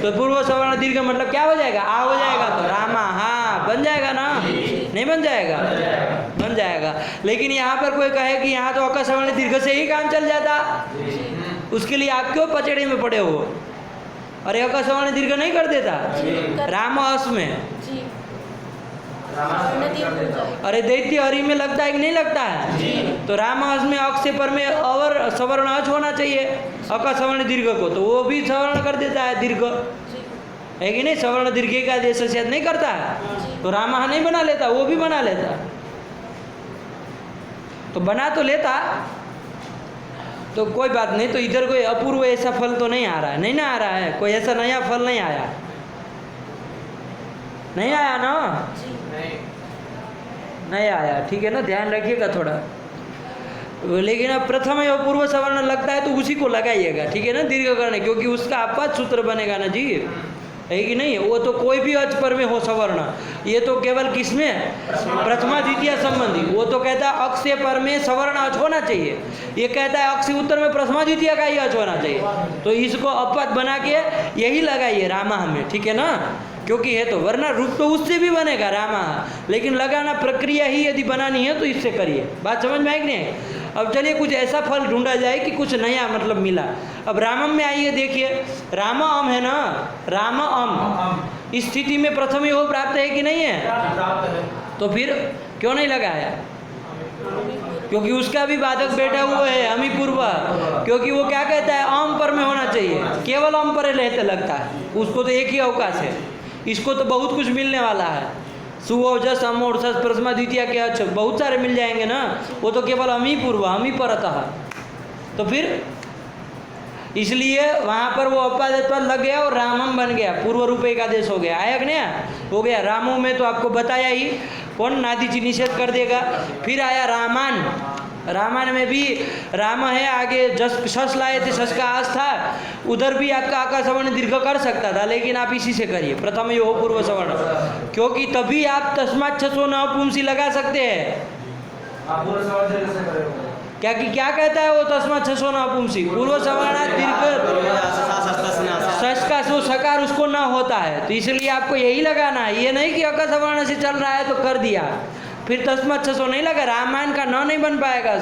तो पूर्व सवर्ण दीर्घ मतलब क्या हो जाएगा? आ हो जाएगा। तो रामा हाँ बन जाएगा ना? नहीं बन जाएगा? बन जाएगा। लेकिन यहाँ पर कोई कहे कि यहाँ तो अका सवर्ण दीर्घ से ही काम चल जाता, उसके लिए आप क्यों पचड़े में पड़े हो? अरे अका सवर्ण दीर्घ नहीं कर देता राम अस में? सवर्ण दीर्घ हो जाएगा। अरे दैत्य हरि में लगता है कि नहीं लगता है? तो रामास में अक्ष से पर में अवर सवर्ण अच होना चाहिए, अका सवर्ण दीर्घ को, तो वो भी सवर्ण कर देता है दीर्घ, जी है कि नहीं? सवर्ण दीर्घ का देश से नहीं करता है, तो रामा नहीं बना लेता, वो भी बना लेता, तो बना तो लेता, तो कोई बात नहीं। तो इधर कोई अपूर्व ऐसा फल तो नहीं आ रहा है, नहीं ना आ रहा है, कोई ऐसा नया फल नहीं आया, नहीं आया ना, जी नहीं आया, ठीक है ना, ध्यान रखिएगा थोड़ा। लेकिन अब प्रथम या पूर्व सवर्ण लगता है तो उसी को लगाइएगा, ठीक है ना, दीर्घ करने, क्योंकि उसका आपद सूत्र बनेगा ना जी, है कि नहीं? वो तो कोई भी अच पर में हो सवर्ण, ये तो केवल किसमें, प्रथमा द्वितीय संबंधी, वो तो कहता है अक्ष से पर में सवर्ण अच होना चाहिए, ये कहता है अक्ष से उत्तर में प्रथमा द्वितीय का ही अच होना चाहिए, तो इसको अपद बना के यही लगाइए रामा में, ठीक है ना, क्योंकि है तो, वरना रूप तो उससे भी बनेगा रामा, लेकिन लगाना प्रक्रिया ही यदि बनानी है तो इससे करिए। बात समझ में आई कि नहीं? अब चलिए कुछ ऐसा फल ढूंढा जाए कि कुछ नया मतलब मिला। अब रामम में आइए, देखिए रामा अम है ना, रामा अम इस स्थिति में प्रथम यो प्राप्त है कि नहीं है? प्राप्त है। तो फिर क्यों नहीं लगाया? क्योंकि उसका भी बाधक बैठा हुआ है अमी पूर्व, क्योंकि वो क्या कहता है अम पर में होना चाहिए, केवल अम पर रहते लगता है, उसको तो एक ही अवकाश है, इसको तो बहुत कुछ मिलने वाला है, सुव जस अम और सस प्रथमा द्वितीय के अच्छे बहुत सारे मिल जाएंगे ना, वो तो केवल अमी पूर्व अमी परतः, तो फिर इसलिए वहाँ पर वो अपादित पद लग गया और रामम बन गया, पूर्व रूपे का देश हो गया, आया कि नहीं? हो गया। रामों में तो आपको बताया ही, कौन नादीची निषेध कर देगा। फिर आया रामान, रामायण में भी राम है, आगे जस शस लाए थे, शस का आस था, उधर भी आपका आका सवर्ण दीर्घ कर सकता था, लेकिन आप इसी से करिए प्रथम यो पूर्व सवर्ण, क्योंकि तभी आप तस्मात् छसो न पुंसी लगा सकते हैं। क्या कि क्या कहता है वो तस्मात् छसो न पुंसी, पूर्व सवर्ण दीर्घ सस का सो सकार उसको न होता है, तो इसलिए आपको यही लगाना है, ये नहीं कि अका सवर्ण से चल रहा है तो कर दिया, फिर तस्मात् छसो नहीं लगा, रामायण का न नहीं बन पाएगा,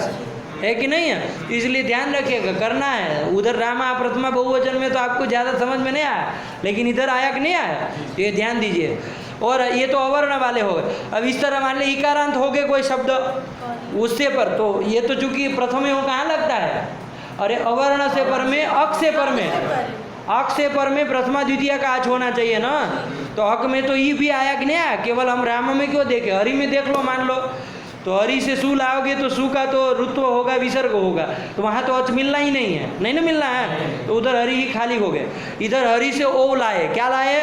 है कि नहीं है? इसलिए ध्यान रखिएगा, करना है। उधर रामा प्रथमा बहुवचन में तो आपको ज़्यादा समझ में नहीं आया, लेकिन इधर आया कि नहीं आया, ये ध्यान दीजिए। और ये तो अवर्ण वाले हो गए। अब इस तरह मान लीजिए इकारांत हो गए कोई शब्द उससे पर, तो ये तो चूंकि प्रथम यो कहाँ लगता है, अरे अवर्ण से पर में, अक्ष से पर में, अक्ष से पर में प्रथमा द्वितीय का आच होना चाहिए ना, तो हक में तो ई भी आया कि नहीं आया, केवल हम राम में क्यों देखे, हरि में देख लो, मान लो तो हरि से सु लाओगे तो सु का तो रुत्व होगा, विसर्ग होगा, तो वहाँ तो अच मिलना ही नहीं है, नहीं ना मिलना है, तो उधर हरि ही खाली हो गए। इधर हरि से ओ लाए, क्या लाए,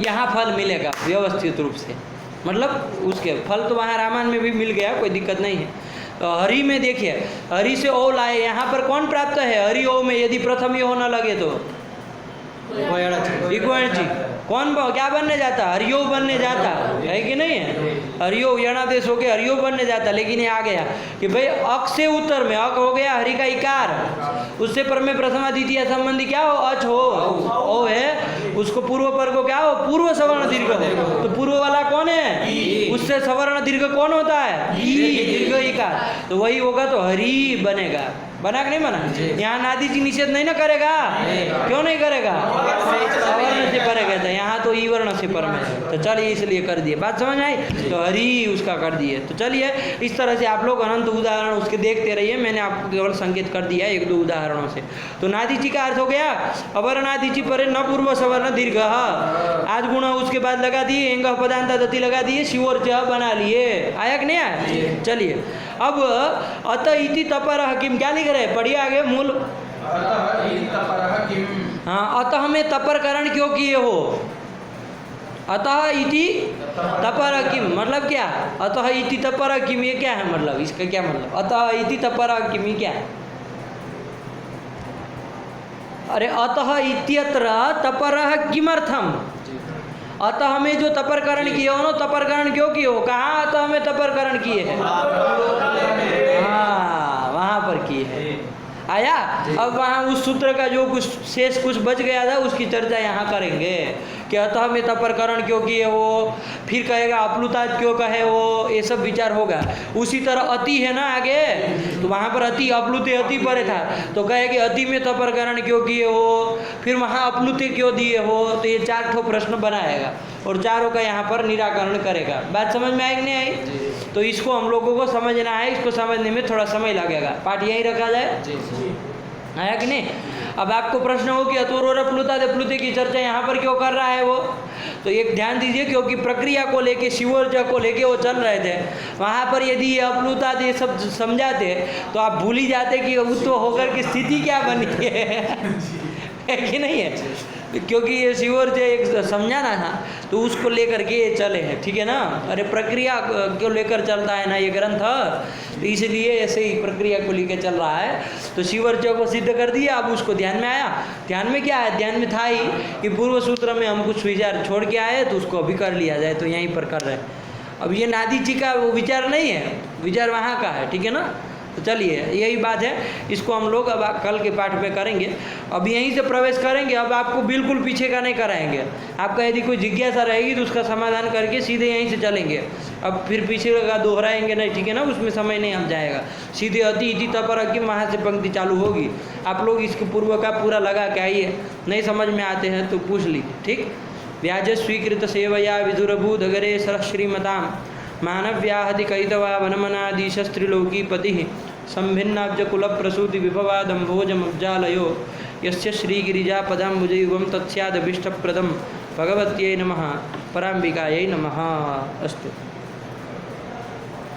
यहाँ फल मिलेगा व्यवस्थित रूप से, मतलब उसके फल तो वहाँ रामायण में भी मिल गया, कोई दिक्कत नहीं है। तो हरि में देखिए, हरि से ओ लाए, यहाँ पर कौन प्राप्त है, हरि ओ में, यदि प्रथम यो न लगे तो जी कौन क्या बनने जाता, हरियो बनने जाता है कि नहीं है, हरियो यणादेश हो गया, हरियो बनने जाता, लेकिन ये आ गया कि भाई अक से उत्तर में अक हो गया, हरि का इकार, उससे पर में प्रथमा द्वितीय संबंधी क्या हो, अच हो, ओ है, उसको पूर्व पर को क्या हो, पूर्व सवर्ण दीर्घ हो, तो पूर्व वाला कौन है, उससे सवर्ण दीर्घ कौन होता है, दीर्घ इकार, तो वही होगा, तो हरि बनेगा। बना कि नहीं बना? यहाँ नादी जी निषेध नहीं ना करेगा, क्यों नहीं करेगा, सवर्ण से परेगा, तो यहाँ तो ई वर्ण से पर में, तो चलिए इसलिए कर दिए। बात समझ आई? तो हरि उसका कर दिए। तो चलिए इस तरह से आप लोग अनंत उदाहरण उसके देखते रहिए, मैंने आपको केवल संकेत कर दिया एक दो उदाहरणों से। तो नादीची का अर्थ हो गया अवरनादीची परे न पूर्व सवर्ण दीर्घ, आज गुण उसके बाद लगा दिए, एंग पदांता दति लगा दिए, शिवर च बना लिए, आया कि नहीं आया? चलिए अब अत इति तपर किम क्या लिख रहे, पढ़िए आगे मूल। हाँ, अतः में तपर करण क्यों किए हो, अतः इति तपर किम मतलब क्या, अतः इति तपर किम ये क्या है, मतलब इसका क्या मतलब, अतः इति तपर किम ये क्या है? अरे अतः इत्यत्र तपर किमर्थम, अतः में जो तपरकरण किए हो ना, तपरकरण क्यों किए हो, कहाँ अतः में तपरकरण किए हैं, हाँ वहाँ पर किए हैं, आया। अब वहाँ उस सूत्र का जो कुछ शेष कुछ बच गया था उसकी चर्चा यहाँ करेंगे कि अतः में तपरकरण क्यों किए वो, फिर कहेगा अपलुताज क्यों कहे वो, ये सब विचार होगा। उसी तरह अति है ना आगे, तो वहाँ पर अति अपलुते अति परे था, तो कहे कि अति में तपरकरण क्यों किए हो, फिर वहाँ अपलुते क्यों दिए हो, तो ये 4 ठो प्रश्न बनाएगा। और चारों का यहाँ पर निराकरण करेगा। बात समझ में आई कि नहीं आई? तो इसको हम लोगों को समझना है, इसको समझने में थोड़ा समय लगेगा। पाठ यहीं रखा जाए, जी जी आया कि नहीं? अब आपको प्रश्न हो कि अतुर प्लुता दे प्लुति की चर्चा यहाँ पर क्यों कर रहा है वो, तो एक ध्यान दीजिए, क्योंकि प्रक्रिया को लेके शिवोर्जा को लेके वो चल रहे थे। वहाँ पर यदि ये अप्लुता दे सब समझाते तो आप भूल ही जाते कि उत्व होकर की स्थिति क्या बनी है कि नहीं है? क्योंकि ये शिवोर्जा एक समझाना था तो उसको लेकर के ये चले हैं, ठीक है ना? अरे प्रक्रिया को लेकर चलता है ना ये ग्रंथ, तो इसलिए ऐसे ही प्रक्रिया को लेकर चल रहा है। तो शिवोर्जा को सिद्ध कर दिया, अब उसको ध्यान में आया। ध्यान में क्या है? ध्यान में था ही कि पूर्व सूत्र में हम कुछ विचार छोड़ के आए तो उसको अभी कर लिया जाए, तो यहीं पर कर रहे हैं। अब ये नादी जी का वो विचार नहीं है, विचार वहाँ का है, ठीक है ना? तो चलिए यही बात है, इसको हम लोग अब कल के पाठ में करेंगे। अब यहीं से प्रवेश करेंगे, अब आपको बिल्कुल पीछे का नहीं कराएंगे। आपका यदि कोई जिज्ञासा रहेगी तो उसका समाधान करके सीधे यहीं से चलेंगे। अब फिर पीछे का दोहराएंगे नहीं, ठीक है ना? उसमें समय नहीं हम जाएगा, सीधे अति इति तपर की वहाँ से पंक्ति चालू होगी। आप लोग इसके पूर्व का पूरा लगा के आइए, नहीं समझ में आते हैं तो पूछ लीजिए, ठीक? व्याज स्वीकृत सेवया विदुरभूदगरे सर श्रीमताम मानव्याहति कैतवा वनमनादीशस्त्रिलोकीपति संभिन्नाब्ज कुल प्रसूति विभवादम्भोजमब्जालयो यस्य श्रीगिरिजापदाम्बुजयुगं तत्स्यादभीष्टप्रदं भगवत्यै नमः पराम्बिकायै नमः। अस्तु।